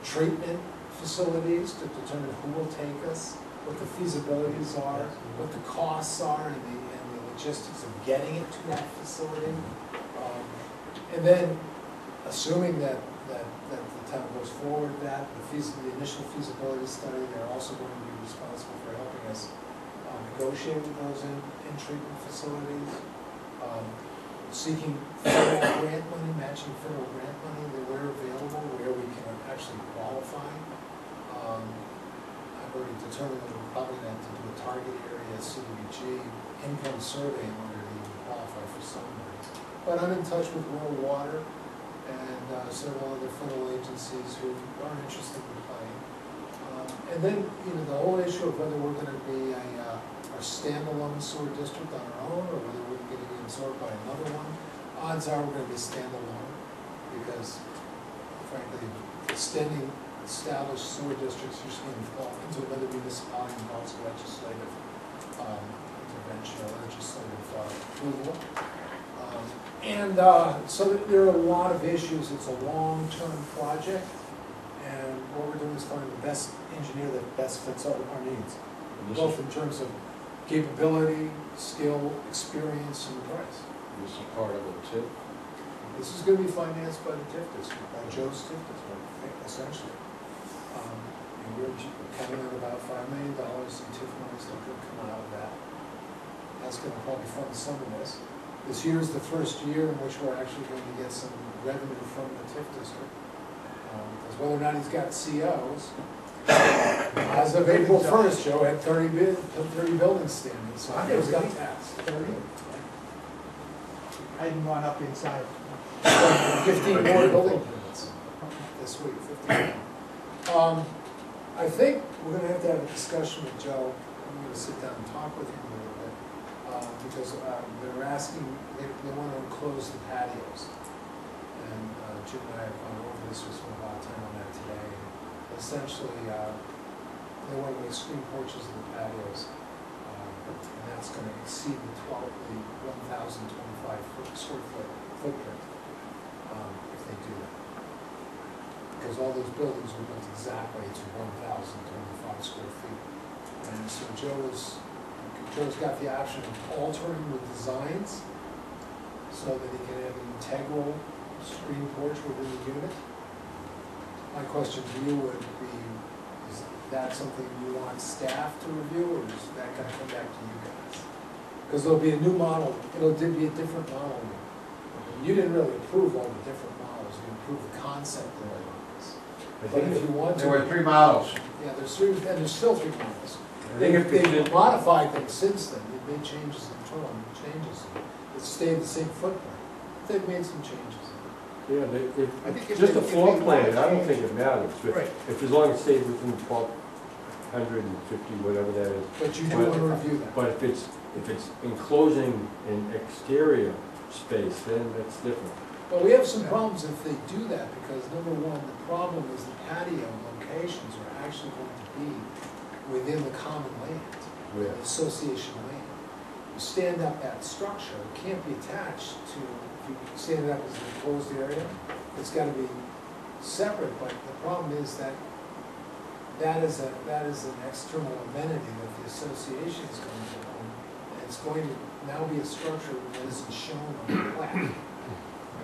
S5: treatment facilities to determine who will take us, what the feasibilities are, what the costs are, and the logistics of getting it to that facility. And then, assuming that the town goes forward, that the initial feasibility study, they're also going to be responsible for helping us negotiate with those in treatment facilities. Seeking federal grant money, matching federal grant money where available, where we can actually qualify. I've already determined that we're probably going to have to do a target area CDBG income survey in order to even qualify for some money. But I'm in touch with Rural Water and several other federal agencies who are interested in playing. And then, the whole issue of whether we're going to be a standalone sewer district on our own, or whether we're going to be absorbed by another one. Odds are we're going to be standalone, because frankly, extending established sewer districts usually fall into another municipality involves legislative intervention or legislative approval. So there are a lot of issues. It's a long-term project, and what we're doing is finding the best engineer that best fits our needs,
S3: And this
S5: both
S3: is,
S5: in terms of capability, skill, experience, and price.
S3: this is part of a tip
S5: This is gonna be financed by the TIF district, by Joe's TIF district, essentially. And we're counting on about $5 million in TIF monies that could come out of that. That's gonna probably fund some of this. This year is the first year in which we're actually going to get some revenue from the TIF district. Because whether or not he's got COs, as of April 1st, Joe had 30 buildings standing, so I was got taxed. 30.
S1: I hadn't gone up inside.
S5: 15 more building permits this week, 15 more. I think we're gonna have to have a discussion with Joe. I'm gonna sit down and talk with him a little bit, because they're asking, they want to enclose the patios. And Jim and I have gone over this, we spent a lot of time on that today. Essentially, they want to make screen porches of the patios, and that's gonna exceed the 1,025 square foot footprint, if they do that. Because all those buildings were built exactly to 1,025 square feet. And so Joe's got the option of altering the designs so that he can have an integral screen porch within the unit. My question to you would be, is that something you want staff to review, or is that gonna come back to you guys? Because there'll be a new model, it'll be a different model. You didn't really approve all the different models, you approved the concept of the models. But if you want to.
S2: There were 3 models.
S5: Yeah, there's 3, and there's still 3 models.
S7: I think if
S5: They've modified them since then, they've made changes in tone, changes. It's stayed the same footprint. They've made some changes.
S1: I think if
S7: just
S1: they-
S7: a
S1: if
S7: floor
S1: they
S7: plan,
S1: want
S7: I don't
S1: to
S7: think it matters.
S1: Right.
S7: If as long as it stays within 1,250, whatever that is.
S5: But you do want to review that.
S7: But if it's enclosing an exterior space, then that's different.
S5: But we have some problems if they do that, because number one, the problem is the patio locations are actually going to be within the common land, the association land. You stand up that structure, it can't be attached to, if you stand it up as an enclosed area, it's gotta be separate, but the problem is that that is an external amenity that the association is going to own, and it's going to now be a structure that isn't shown on the plat.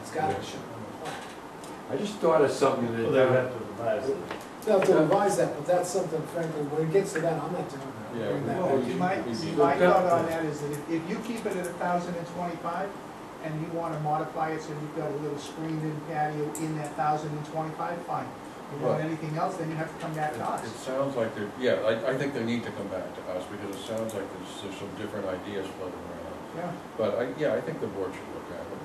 S5: It's gotta be shown on the plat.
S7: I just thought of something
S6: Well,
S7: that,
S6: they have to revise it.
S5: They'll have to revise that, but that's something, frankly, when it gets to that, I'm not doing that.
S3: Yeah,
S5: Bring that
S1: Well,
S5: back.
S1: my thought on that is that if you keep it at 1,025, and you wanna modify it so you've got a little screened-in patio in that 1,025, fine. If you want anything else, then you have to come back to us.
S3: It sounds like they're, yeah, I think they need to come back to us, because it sounds like there's some different ideas floating around.
S1: Yeah.
S3: But I think the board should look at it.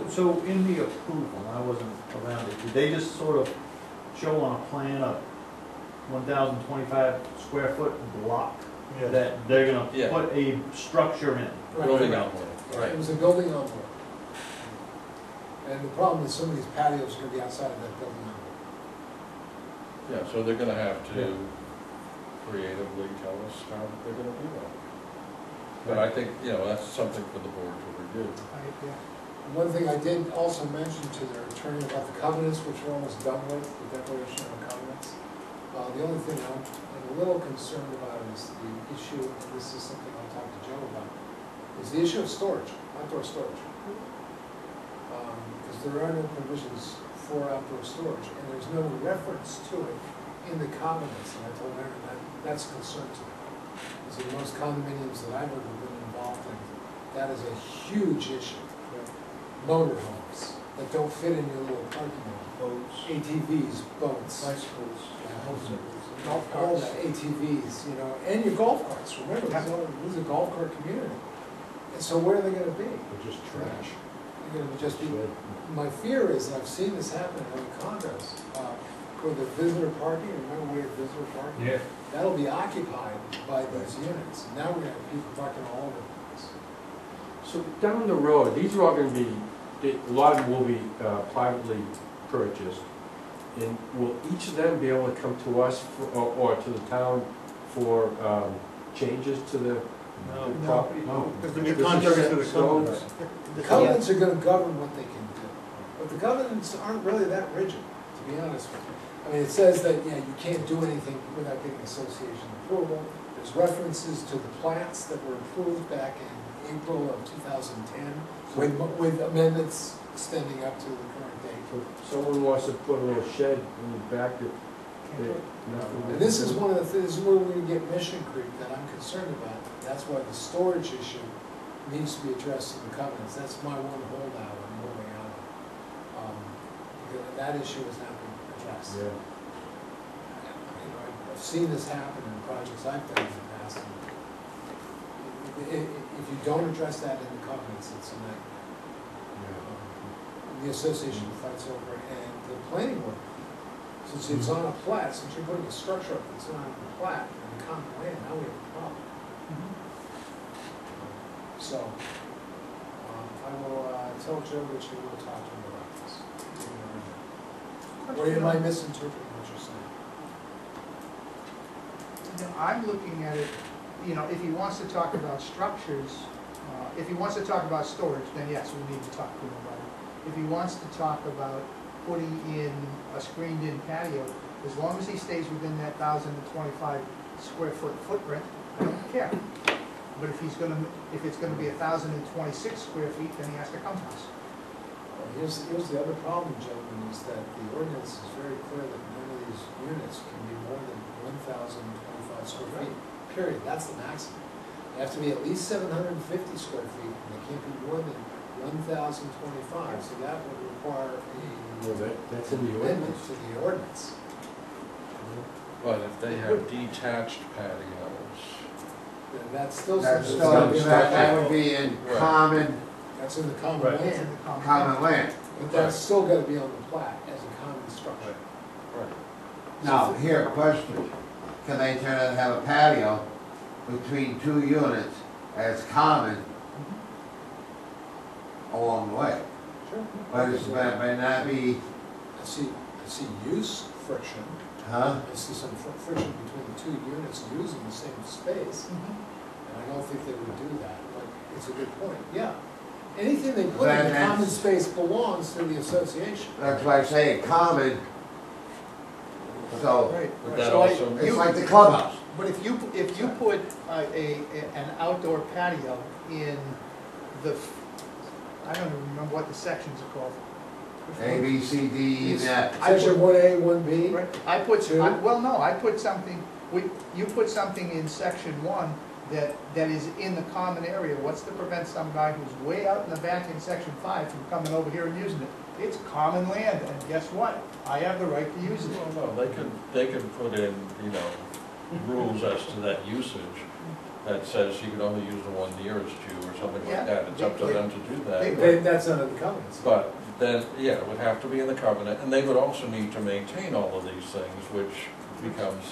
S6: So in the approval, I wasn't around it, did they just sort of show on a plan a 1,025 square foot block that they're gonna
S3: Yeah.
S6: put a structure in?
S3: Building
S5: Right.
S3: envelope.
S5: It was a building envelope. And the problem is some of these patios are gonna be outside of that building envelope.
S3: Yeah, so they're gonna have to creatively tell us how they're gonna do that. But I think, that's something for the board to review.
S1: Yeah.
S5: One thing I did also mention to their attorney about the covenants, which we're almost done with, the declaration of the covenants. The only thing I'm a little concerned about is the issue, and this is something I'll talk to Joe about, is the issue of storage, outdoor storage. Because there are no provisions for outdoor storage, and there's no reference to it in the covenants, and I told Aaron that's a concern to me. Because in most condominiums that I've ever been involved in, that is a huge issue. Motorhomes that don't fit in your little parking lot.
S4: Boats,
S5: ATVs, boats.
S4: bicycles,
S5: Golf carts. ATVs, and your golf carts, remember, this is a golf cart community. And so where are they gonna be?
S7: just trash.
S5: They're gonna just be, my fear is, and I've seen this happen in other condos, where the visitor parking, remember we had visitor parking?
S6: Yeah.
S5: That'll be occupied by those units. Now we're gonna have people parking all over the place.
S7: So down the road, these are all gonna be, a lot of them will be privately purchased. And will each of them be able to come to us or to the town for changes to the property?
S6: No.
S4: because the new contract is for the covenants.
S5: The covenants are gonna govern what they can do, but the covenants aren't really that rigid, to be honest with you. I mean, it says that, you can't do anything without getting association approval. There's references to the plats that were approved back in April of 2010, with amendments extending up to the current date.
S7: So if someone wants to put a little shed in the back that,
S5: And this is one of the things, this is where we get Mission Creek that I'm concerned about. That's why the storage issue needs to be addressed in the covenants. That's my one holdout on moving out. Because that issue has not been addressed.
S7: yeah.
S5: You know, I've seen this happen in projects I've done in the past. And if you don't address that in the covenants, it's a nightmare. The association fights over it, and the planning board, since it's on a plat, since you're putting a structure up that's not on a plat, and the common land, now we have a problem. So, I will tell Joe that you will talk to him about this. Or am I misinterpreting what you're saying?
S1: No, I'm looking at it, you know, if he wants to talk about structures, if he wants to talk about storage, then yes, we need to talk to him about it. If he wants to talk about putting in a screened-in patio, as long as he stays within that 1,025 square foot footprint, I don't care. But if it's gonna be 1,026 square feet, then he has to come to us.
S5: Well, here's the other problem, gentlemen, is that the ordinance is very clear that none of these units can be more than 1,025 square feet, period, that's the maximum. They have to be at least 750 square feet, and they can't be more than 1,025, so that would require
S7: Well, that's in the
S5: amendment
S7: ordinance.
S5: to the ordinance.
S3: But if they have detached patios,
S5: Then that's still
S2: That's
S5: something
S2: still,
S5: that's gotta be
S2: that would be in
S3: Right.
S2: common,
S5: that's in the common
S6: Right.
S1: It's in
S5: land,
S1: the
S2: common land.
S5: but that's still gotta be on the plat as a common structure.
S3: right,
S2: Now, here, question, can they turn and have a patio between two units as common along the way?
S5: Sure.
S2: But it's, may not be,
S5: I see use friction,
S2: huh?
S5: I see some friction between the two units using the same space, and I don't think they would do that, but it's a good point, yeah. Anything they put in
S2: Then
S5: the
S2: that's-
S5: common space belongs to the association.
S2: That's why I say common, so,
S1: Right.
S3: but that
S1: So I-
S3: also,
S2: it's like the clubhouse.
S1: But if you put an outdoor patio in the, I don't even remember what the sections are called.
S2: A, B, C, D, E, F.
S5: Section 1A, 1B,
S1: Right, I put,
S5: Two.
S1: well, no, I put something, you put something in section 1 that is in the common area. What's to prevent some guy who's way out in the back in section 5 from coming over here and using it? It's common land, and guess what? I have the right to use it.
S3: well, no, they could put in, you know, rules as to that usage that says you can only use the one nearest you or something
S1: Yeah.
S3: like that. It's up to them to do that.
S5: Then that's under the covenants.
S3: But then, yeah, it would have to be in the covenant, and they would also need to maintain all of these things, which becomes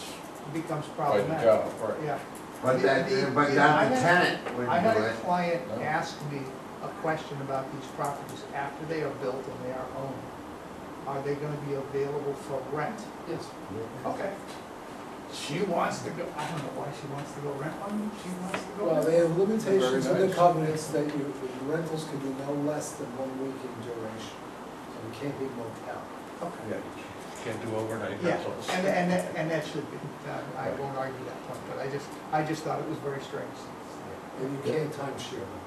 S1: Becomes
S3: quite a
S1: problematic.
S3: job, right?
S1: Yeah.
S2: But that,
S1: The-
S2: but
S1: the-
S2: not
S1: I
S2: the
S1: had-
S2: tenant would
S1: I had
S2: do
S1: a
S2: it.
S1: client
S3: No.
S1: ask me a question about these properties after they are built and they are owned. Are they gonna be available for rent?
S5: Yes.
S1: Okay. She wants to go, I don't know why she wants to go rent one, she wants to go.
S5: Well,
S1: rent
S5: they have limitations in
S3: Very
S5: the
S3: nice.
S5: covenants that the rentals can be no less than 1 week in duration. So it can't be motel.
S1: Okay.
S3: Yeah, you can't do overnight
S1: Yeah,
S3: rentals.
S1: and that should be, I won't argue that point, but I just thought it was very strange.
S5: And you can't timeshare them.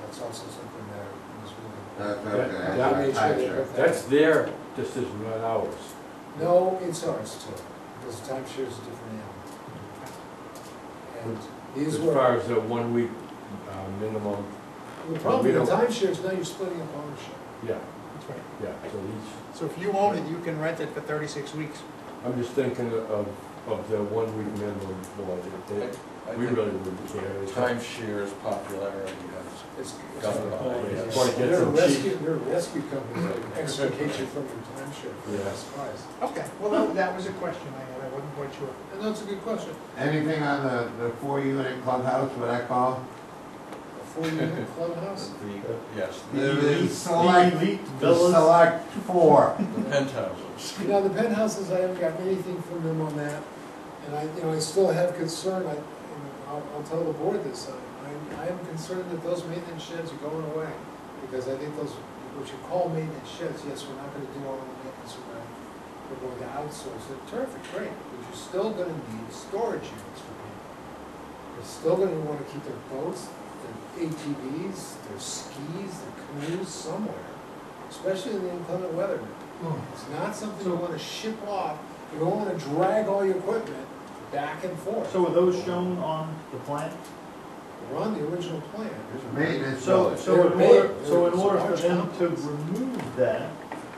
S5: That's also something that is really.
S2: That's
S7: That-
S2: okay,
S5: They
S7: that-
S5: made sure they put that-
S7: That's their decision, not ours.
S5: No, it's ours too, because timeshare is a different animal. And these
S7: As
S5: were,
S7: far as the 1 week minimum,
S5: the problem
S7: we
S5: with
S7: don't-
S5: timeshare is now you're splitting up ownership.
S7: yeah,
S1: That's right.
S7: yeah, so each,
S1: So if you own it, you can rent it for 36 weeks.
S7: I'm just thinking of the 1 week minimum, well,
S3: I
S7: we
S3: think
S7: really wouldn't care.
S3: timeshare's popularity
S5: It's
S3: Got it.
S7: Yeah, try to get
S5: They're a
S7: some
S5: rescue, they're a rescue company that extricate you from your timeshare for the
S7: Yeah.
S5: best price.
S1: Okay, well, that was a question I had, I wasn't quite sure.
S5: And that's a good question.
S2: Anything on the 4-unit clubhouse, what I call?
S5: A 4-unit clubhouse?
S3: about. Yes,
S2: The select, the
S6: villas.
S2: select 4.
S3: the penthouses.
S5: You know, the penthouses, I haven't gotten anything from them on that, and I still have concern, I'll tell the board this, I am concerned that those maintenance sheds are going away, because I think those, what you call maintenance sheds, yes, we're not gonna do all the maintenance, we're going to outsource it, terrific, great, but you're still gonna need storage units for people. They're still gonna wanna keep their boats, their ATVs, their skis, their canoes somewhere. especially in the inclement weather. It's not something you wanna ship off, you don't wanna drag all your equipment back and forth.
S6: So are those shown on the plan?
S5: We're on the original plan.
S2: Maintenance
S6: So,
S2: village.
S6: so in
S5: They're
S6: order,
S5: big.
S6: so in
S5: It's a
S6: order for
S5: large
S6: them to
S5: complex.
S6: remove that,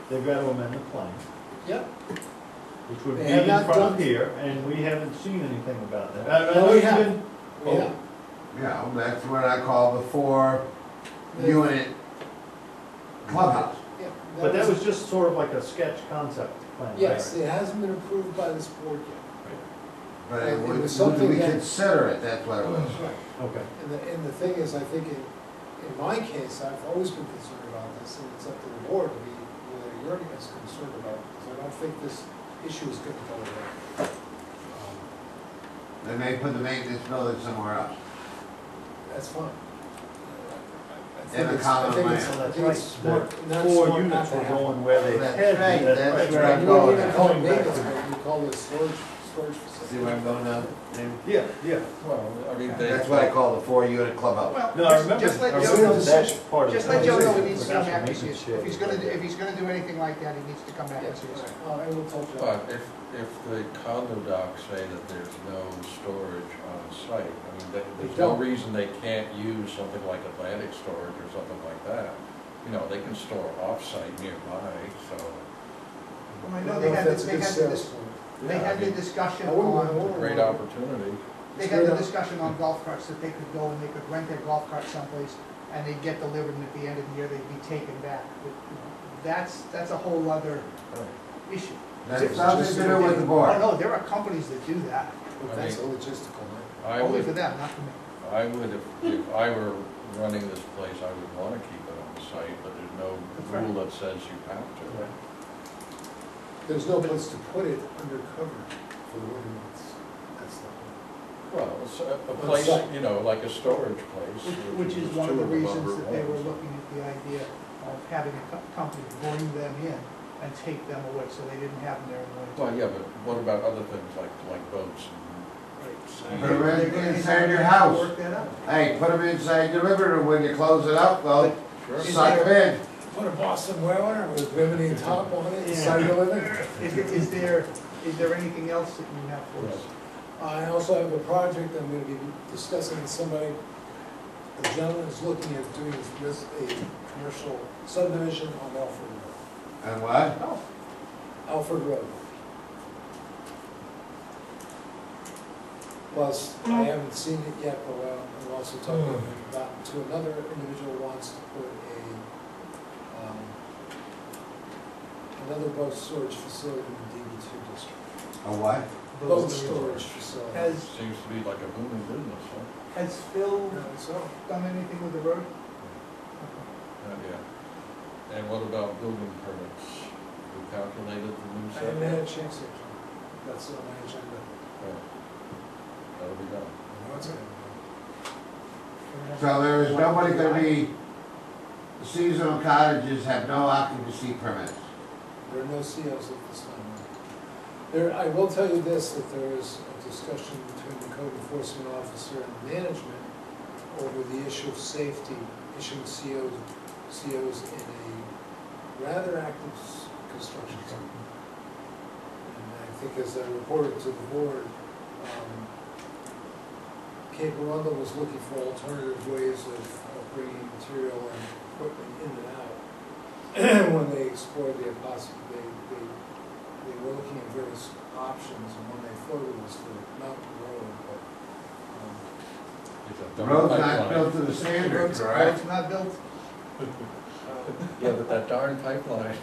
S6: they've got to amend the plan,
S5: Yep.
S6: which would
S5: They
S6: be
S5: have
S6: in
S5: not
S6: front of
S5: done-
S6: here, and we haven't seen anything about that. I
S5: No,
S6: know
S5: we
S6: you've
S5: have.
S6: been-
S5: Yeah.
S2: Yeah, that's what I call the 4-unit clubhouse.
S5: Yeah.
S6: But that was just sort of like a sketch concept plan.
S5: Yes, it hasn't been approved by this board yet.
S2: But
S5: It
S2: would
S5: was something
S2: we
S5: that-
S2: consider it, that's what it was.
S5: Right.
S6: Okay.
S5: And the thing is, I think in my case, I've always been concerned about this, and it's up to the board to be, whether you're as concerned about it, because I don't think this issue is gonna go away.
S2: They may put the maintenance village somewhere else.
S5: That's fine.
S2: In the common land.
S5: I think it's smart, not
S6: Four
S5: smart not
S6: units
S5: to
S6: were
S5: have.
S6: going where they
S2: That's
S6: had.
S2: right,
S6: to.
S2: that's
S6: where
S2: right.
S6: I'm
S5: You
S6: going.
S5: wouldn't even call it
S6: Going back
S5: maintenance,
S6: to-
S5: but you call it storage
S2: See
S5: facility.
S2: where I'm going now? David?
S6: Yeah, yeah.
S3: Well, I mean, they.
S2: That's what I call the 4-unit clubhouse.
S1: Well,
S6: No, I remember,
S1: just let
S6: I
S1: Joe
S6: remember
S1: know,
S6: that part of the
S1: just let Joe know he
S6: conversation.
S1: needs to come back and
S6: That's
S1: see
S6: what
S1: us.
S6: maintenance
S1: If he's gonna do anything like that, he needs to come back and see us.
S5: I will tell Joe.
S3: But if the condo docs say that there's no storage on site, I mean, there's no
S5: don't.
S3: reason they can't use something like Atlantic Storage or something like that. You know, they can store off-site nearby, so.
S1: Well, I
S5: I
S1: know
S5: don't
S1: they
S5: know if
S1: had,
S5: that's a
S1: they
S5: good
S1: had,
S5: sales
S1: this,
S5: point.
S1: they
S3: Yeah, I
S1: had the
S3: mean,
S1: discussion
S5: I wouldn't- I
S1: on,
S5: wouldn't-
S3: Great opportunity.
S1: they had the discussion on golf carts that they could go and they could rent their golf cart someplace and they'd get delivered and at the end of the year they'd be taken back. But, you know, that's a whole other issue.
S2: That's nothing to do with the
S1: Oh,
S2: board.
S1: no, there are companies that do that,
S5: But that's a logistical, right?
S3: I
S1: only
S3: would,
S1: for them, not for me.
S3: I would, if I were running this place, I would wanna keep it on site, but there's no
S1: That's right.
S3: rule that says you have to.
S5: There's no place to put it under cover for the winter months. That's the
S3: Well, it's a
S5: On
S3: place,
S5: site.
S3: you know, like a storage place.
S1: Which is
S3: there's
S1: one of
S3: two
S1: the
S3: them
S1: reasons
S3: under
S1: that they were
S3: one.
S1: looking at the idea of having a company bring them in and take them away, so they didn't have them there in the winter.
S3: Well, yeah, but what about other things like boats and?
S1: Right.
S2: Put 'em
S1: They're
S2: in-
S1: gonna
S2: inside
S1: have
S2: your
S1: to
S2: house.
S1: Work that out.
S2: Hey, put them inside your living room when you close it up, well,
S3: Sure.
S2: suck them in.
S5: Put a Boston whaler with riveting top on it, inside the living.
S1: Is there anything else that you have for us?
S5: I also have a project I'm gonna be discussing with somebody. The gentleman is looking at doing a commercial subdivision on Alfred Road.
S2: And what?
S1: Oh,
S5: Alfred Road. Plus, I haven't seen it yet, but I'm also talking about, to another individual who wants to put another boat storage facility in the DB2 district.
S2: A what?
S5: Boat storage facility.
S1: has,
S3: Seems to be like a booming business, huh?
S1: has Phil
S5: So,
S1: done anything with the road?
S3: Not yet. And what about building permits? We calculated the new
S5: I haven't had a
S3: setback?
S5: chance yet. That's on my agenda.
S3: Yeah. That'll be done.
S5: I know it's gonna
S2: So there is nobody gonna be, seasonal cottages have no occupancy permits.
S5: There are no COs at this time. There, I will tell you this, that there is a discussion between the code enforcement officer and management over the issue of safety, issuing COs in a rather active construction zone. And I think as I reported to the board, Cape Arundel was looking for alternative ways of bringing material and equipment in and out. When they explored the possibility, they were looking at various options, and one they floated was for Mountain Road, but,
S3: It's a
S2: The road's not
S3: pipeline.
S2: built to the standard,
S1: Road's
S2: correct?
S1: not built?
S3: Yeah, but that darn pipeline.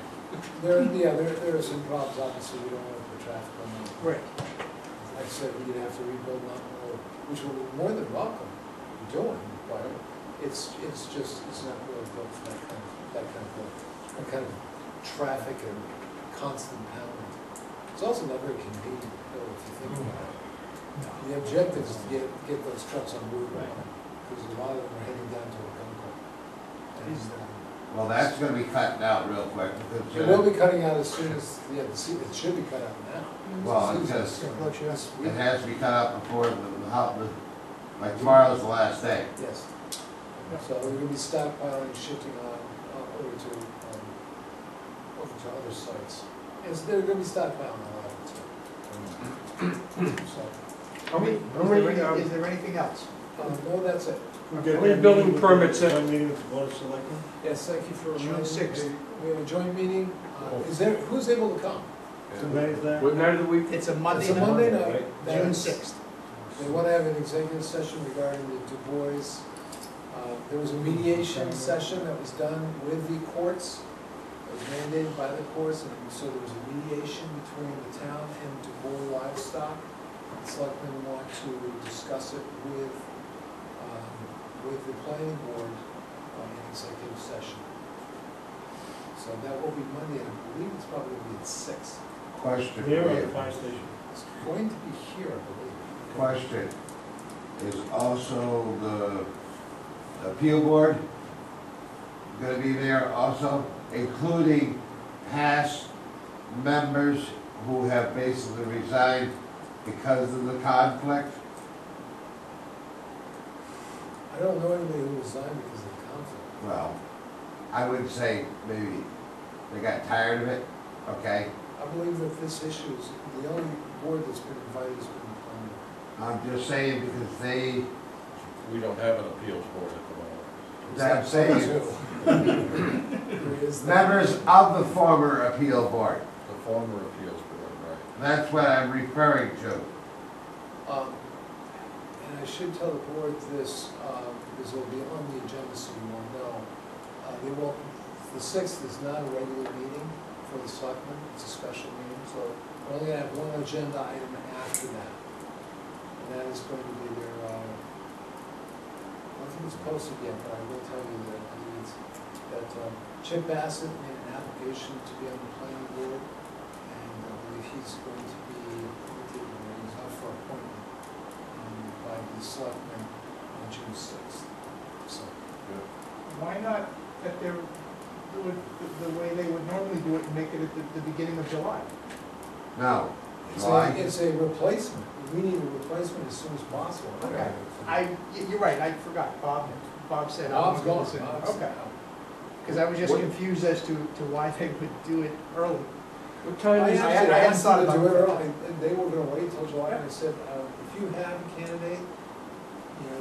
S5: there are some problems, obviously, we don't want to put traffic on them.
S1: Right.
S5: Like I said, we'd have to rebuild Mountain Road, which we're more than welcome to doing, but it's not really built for that kind of traffic and constant pounding. It's also not very convenient, though, if you think about it. The objective is to get those trucks on Route 1, because a lot of them are heading down to Oconto.
S2: Well, that's gonna be cut out real quick because,
S5: It will be cutting out as soon as, it should be cut out now.
S2: well, it's just,
S5: This
S2: it
S5: week.
S2: has to be cut out before like tomorrow's the last day.
S5: Yes. So we're gonna be stockpiling, shifting on over to to other sites. And so they're gonna be stockpiling a lot of it too. So,
S9: How many,
S1: Is there anything else?
S5: no, that's it.
S4: We get
S9: How many
S4: that
S9: building
S4: meeting with the
S9: permits that-
S4: joint meeting with the board of selectmen?
S5: Yes, thank you for
S1: June
S5: reminding me.
S1: 6th.
S5: We have a joint meeting. Is there, who's able to come?
S4: Today is that?
S9: What night of the week?
S1: It's a Monday
S5: It's a
S1: night,
S5: Monday
S4: Monday,
S5: night.
S4: right?
S1: June
S5: That's-
S1: 6th.
S5: They want to have an executive session regarding the Du Bois. There was a mediation session that was done with the courts. It was mandated by the courts, and so there was a mediation between the town and Du Bois Livestock. The selectmen want to discuss it with the planning board in executive session. So that will be Monday, and I believe it's probably going to be at 6.
S2: Question for
S4: Here or the
S2: you.
S4: fire station?
S5: It's going to be here, I believe.
S2: Question, is also the appeal board gonna be there also, including past members who have basically resigned because of the conflict?
S5: I don't know anybody who resigned because of the conflict.
S2: Well, I would say maybe they got tired of it, okay?
S5: I believe that this issue is, the only board that's been invited has been the planning board.
S2: I'm just saying because they,
S3: We don't have an appeals board at the moment.
S2: I'm saying,
S5: There is that.
S2: members of the former appeal board,
S3: The former appeals board, right?
S2: that's what I'm referring to.
S5: And I should tell the board this, because it'll be on the agenda, so you will know. They will, the 6th is not a regular meeting for the selectmen, it's a special meeting, so we're only gonna have one agenda item after that. And that is going to be their, I don't think it's posted yet, but I will tell you that I believe it's, that Chip Bassett made an application to be on the planning board, and I believe he's going to be appointed, or he's up for appointment by the selectmen on June 6th. So,
S1: Why not that they're, do it the way they would normally do it and make it at the beginning of July?
S2: No,
S5: it's
S2: July.
S5: it's a replacement, we need a replacement as soon as possible.
S1: Okay. You're right, I forgot, Bob said.
S5: Bob's gone.
S1: Okay,
S5: Bob's-
S1: because I was just
S9: What-
S1: confused as to why they would do it early.
S9: What time
S5: I
S9: is
S1: I
S5: actually
S1: hadn't
S5: asked
S1: thought
S5: them to do
S1: about
S5: it
S1: that.
S5: early, and they were gonna wait till July, and I said, if you have a candidate, you know,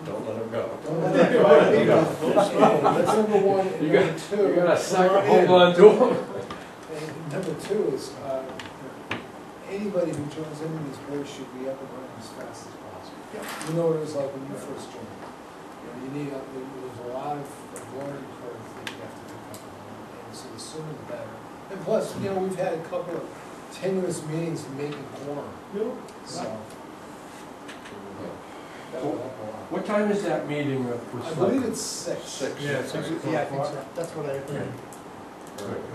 S3: Don't let them go.
S5: don't let it go. That's number one, and
S9: You
S5: number two.
S9: You gotta sucker, hold on to them.
S5: And number two is, anybody who joins any of these boards should be up and running as fast as possible. You know what it was like when you first joined. You need, there's a lot of learning curve that you have to pick up on, and so the sooner the better. And plus, we've had a couple of tenuous meetings to make it quorum, so that will help a lot.
S9: What time is that meeting with
S5: I believe it's 6.
S3: Six.
S9: Yeah, 6 o'clock.
S1: Yeah, I think so, that's what I heard.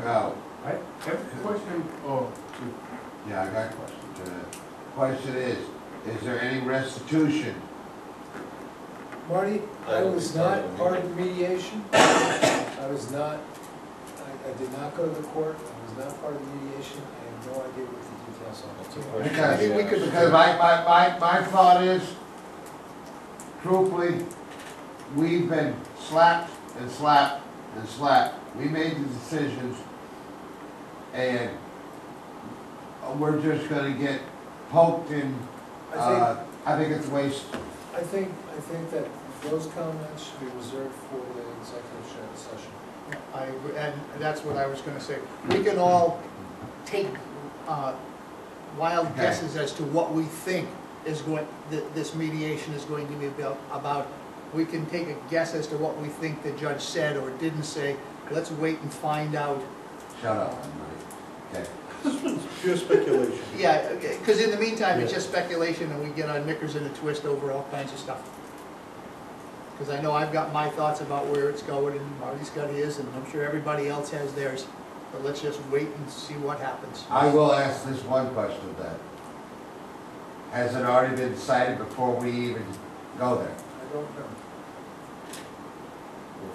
S2: Now,
S7: I have a question,
S2: yeah, I got a question. Question is there any restitution?
S5: Marty, I
S3: That will
S5: was
S3: be part of
S5: not
S3: the
S5: part of the mediation. I was not, I did not go to the court, I was not part of the mediation, I have no idea what the details
S3: That's a
S5: are.
S3: question.
S2: Because,
S1: Maybe we could-
S2: because my thought is, truthfully, we've been slapped and slapped and slapped. We made the decisions, and we're just gonna get poked and, I think it's a waste.
S5: I think that those comments should be reserved for the executive session.
S1: I agree, and that's what I was gonna say. We can all take wild
S2: Okay.
S1: guesses as to what we think is going, this mediation is going to be about. We can take a guess as to what we think the judge said or didn't say. Let's wait and find out.
S2: Shut up, Mike. Okay.
S4: Pure speculation.
S1: Yeah, because in the meantime, it's just speculation and we get our knickers in a twist over all kinds of stuff. Because I know I've got my thoughts about where it's going and Marty's got his, and I'm sure everybody else has theirs. But let's just wait and see what happens.
S2: I will ask this one question then. Has it already been decided before we even go there?
S5: I don't know.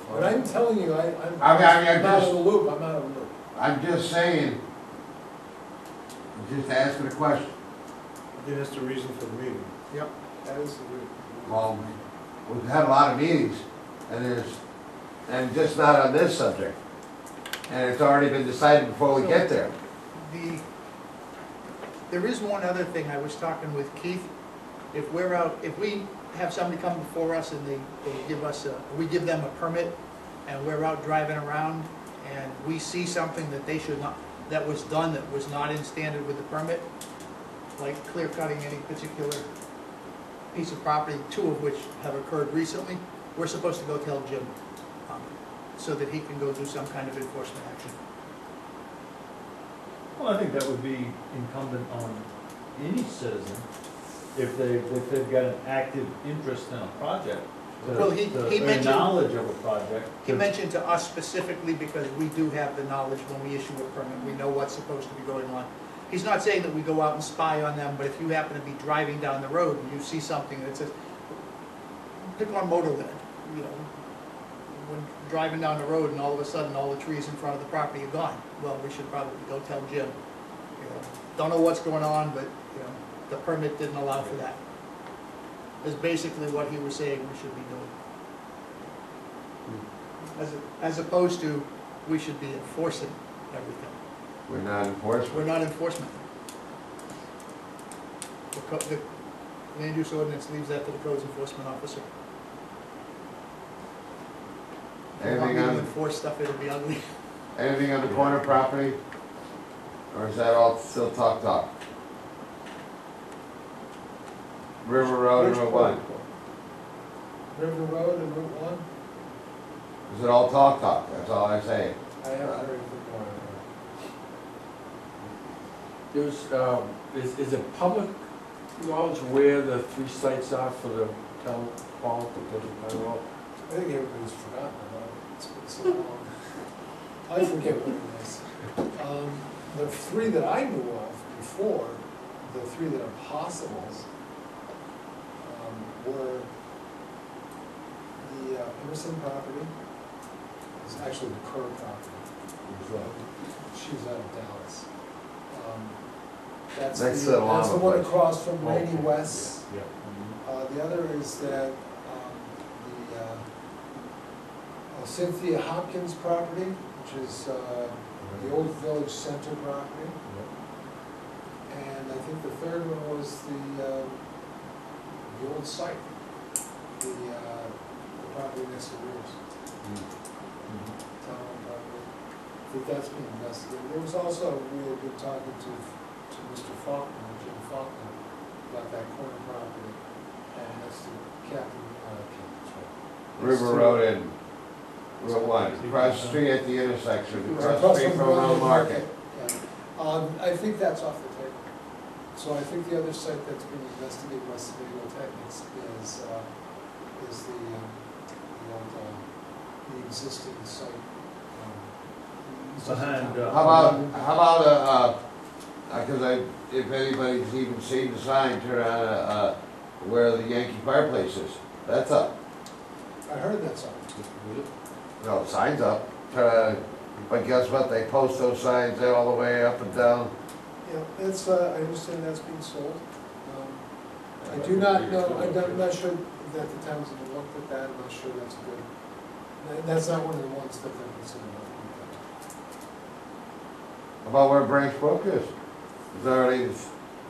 S3: We'll
S5: But I'm
S3: find-
S5: telling you, I'm
S2: I'm
S5: out
S2: just-
S5: of the loop, I'm out of the loop.
S2: I'm just saying, just asking a question.
S4: I think that's the reason for the meeting.
S1: Yep.
S5: That is the route.
S2: Well, we've had a lot of meetings, and just not on this subject. and it's already been decided before we get there.
S1: There is one other thing, I was talking with Keith, if we're out, if we have somebody come before us and they give us we give them a permit, and we're out driving around, and we see something that they should not, that was done that was not in standard with the permit, like clear cutting any particular piece of property, two of which have occurred recently, we're supposed to go tell Jim, so that he can go do some kind of enforcement action.
S6: Well, I think that would be incumbent on any citizen, if they've got an active interest in a project,
S1: Well, he
S6: to
S1: mentioned-
S6: knowledge of a project.
S1: He mentioned to us specifically because we do have the knowledge when we issue a permit, we know what's supposed to be going on. He's not saying that we go out and spy on them, but if you happen to be driving down the road and you see something that says, pick on Motorland, you know, when driving down the road and all of a sudden all the trees in front of the property are gone, well, we should probably go tell Jim. You know, don't know what's going on, but, you know, the permit didn't allow for that. Is basically what he was saying we should be doing. As opposed to, we should be enforcing everything.
S2: We're not enforcement.
S1: We're not enforcement. The land use ordinance leaves that to the codes enforcement officer. If you want
S2: Anything
S1: me to
S2: on,
S1: enforce stuff, it'll be ugly.
S2: anything on the corner property? Or is that all still talk? River Road, Route 1,
S5: River Road and Route 1,
S2: is it all talk? That's all I'm saying.
S5: I haven't heard anything more.
S7: There's, is it public knowledge where the 3 sites are for the town hall, for the town hall?
S5: I think everybody's forgotten about it, it's been so long. I forget what it is. The 3 that I knew of before, the 3 that are possibles, were the Emerson property, is actually the Kerr property. She's out of Dallas. That's
S2: Next to
S5: the
S2: the llama
S5: one
S2: place.
S5: across from Rainy
S7: Okay.
S5: West.
S7: Yeah.
S5: The other is that, Cynthia Hopkins property, which is, the old village center property. And I think the third one was the old site, the property next to Rears. Town property. I think that's being investigated. There was also, we had been talking to Mr. Faulkner, Jim Faulkner, about that corner property, and that's the Captain,
S2: River Road and Route 1, across the street at the intersection, across the street from Round Market.
S5: Yeah. I think that's off the table. So I think the other site that's being investigated by Sebago Technics is the existing site.
S6: Behind,
S2: How about, because if anybody's even seen the sign, turn on, where the Yankee fireplace is, that's up.
S5: I heard that song.
S2: No, the sign's up, but guess what, they post those signs all the way up and down.
S5: Yeah, that's, I understand that's being sold. I do not know, I'm not sure that the town's even looked at that, I'm not sure that's good. That's not one of the ones that they're considering.
S2: About where Branch Brook is? Is there already,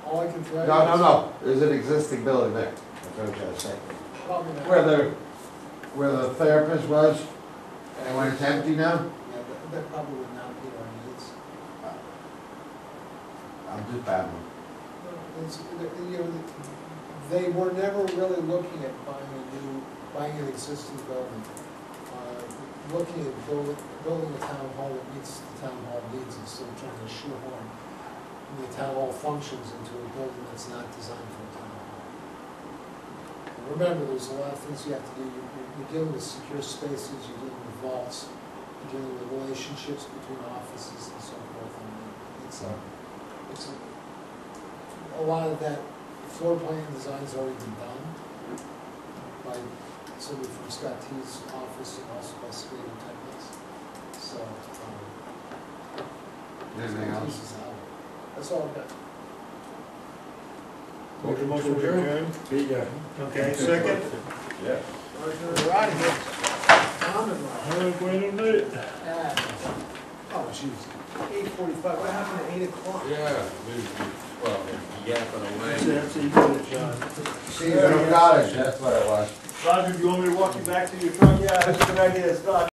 S5: All I can tell you is.
S2: no, there's an existing building there, that's what I'm trying to say.
S5: Probably not.
S2: Where the therapist was, and when it's empty now?
S5: Yeah, that probably would not meet our needs.
S2: I'm just babbling.
S5: It's, you know, they were never really looking at buying an existing building. Looking at building a town hall that meets the town hall needs instead of trying to shoehorn the town hall functions into a building that's not designed for a town hall. And remember, there's a lot of things you have to do. You're dealing with secure spaces, you're dealing with vaults, you're dealing with relationships between offices and so forth. And it's a lot of that floor plan design's already been done by somebody from Scott T's office and also by Sebago Technics. So,
S2: Anything
S5: Scott
S2: else?
S5: T's is out. That's all I've got.
S4: Motion to adjourn?
S7: Yeah.
S4: Okay, second?
S3: Yeah.
S1: We're out of here.
S5: Tom and Rob.
S4: Wait a minute.
S5: geez, 8:45, what happened at 8 o'clock?
S3: Yeah, well, yapping away.
S4: That's it, you got it, John.
S2: Seasonal cottage, that's what it was.
S4: Roger, do you want me to walk you back to your truck? Yeah, that's a good idea, Scott.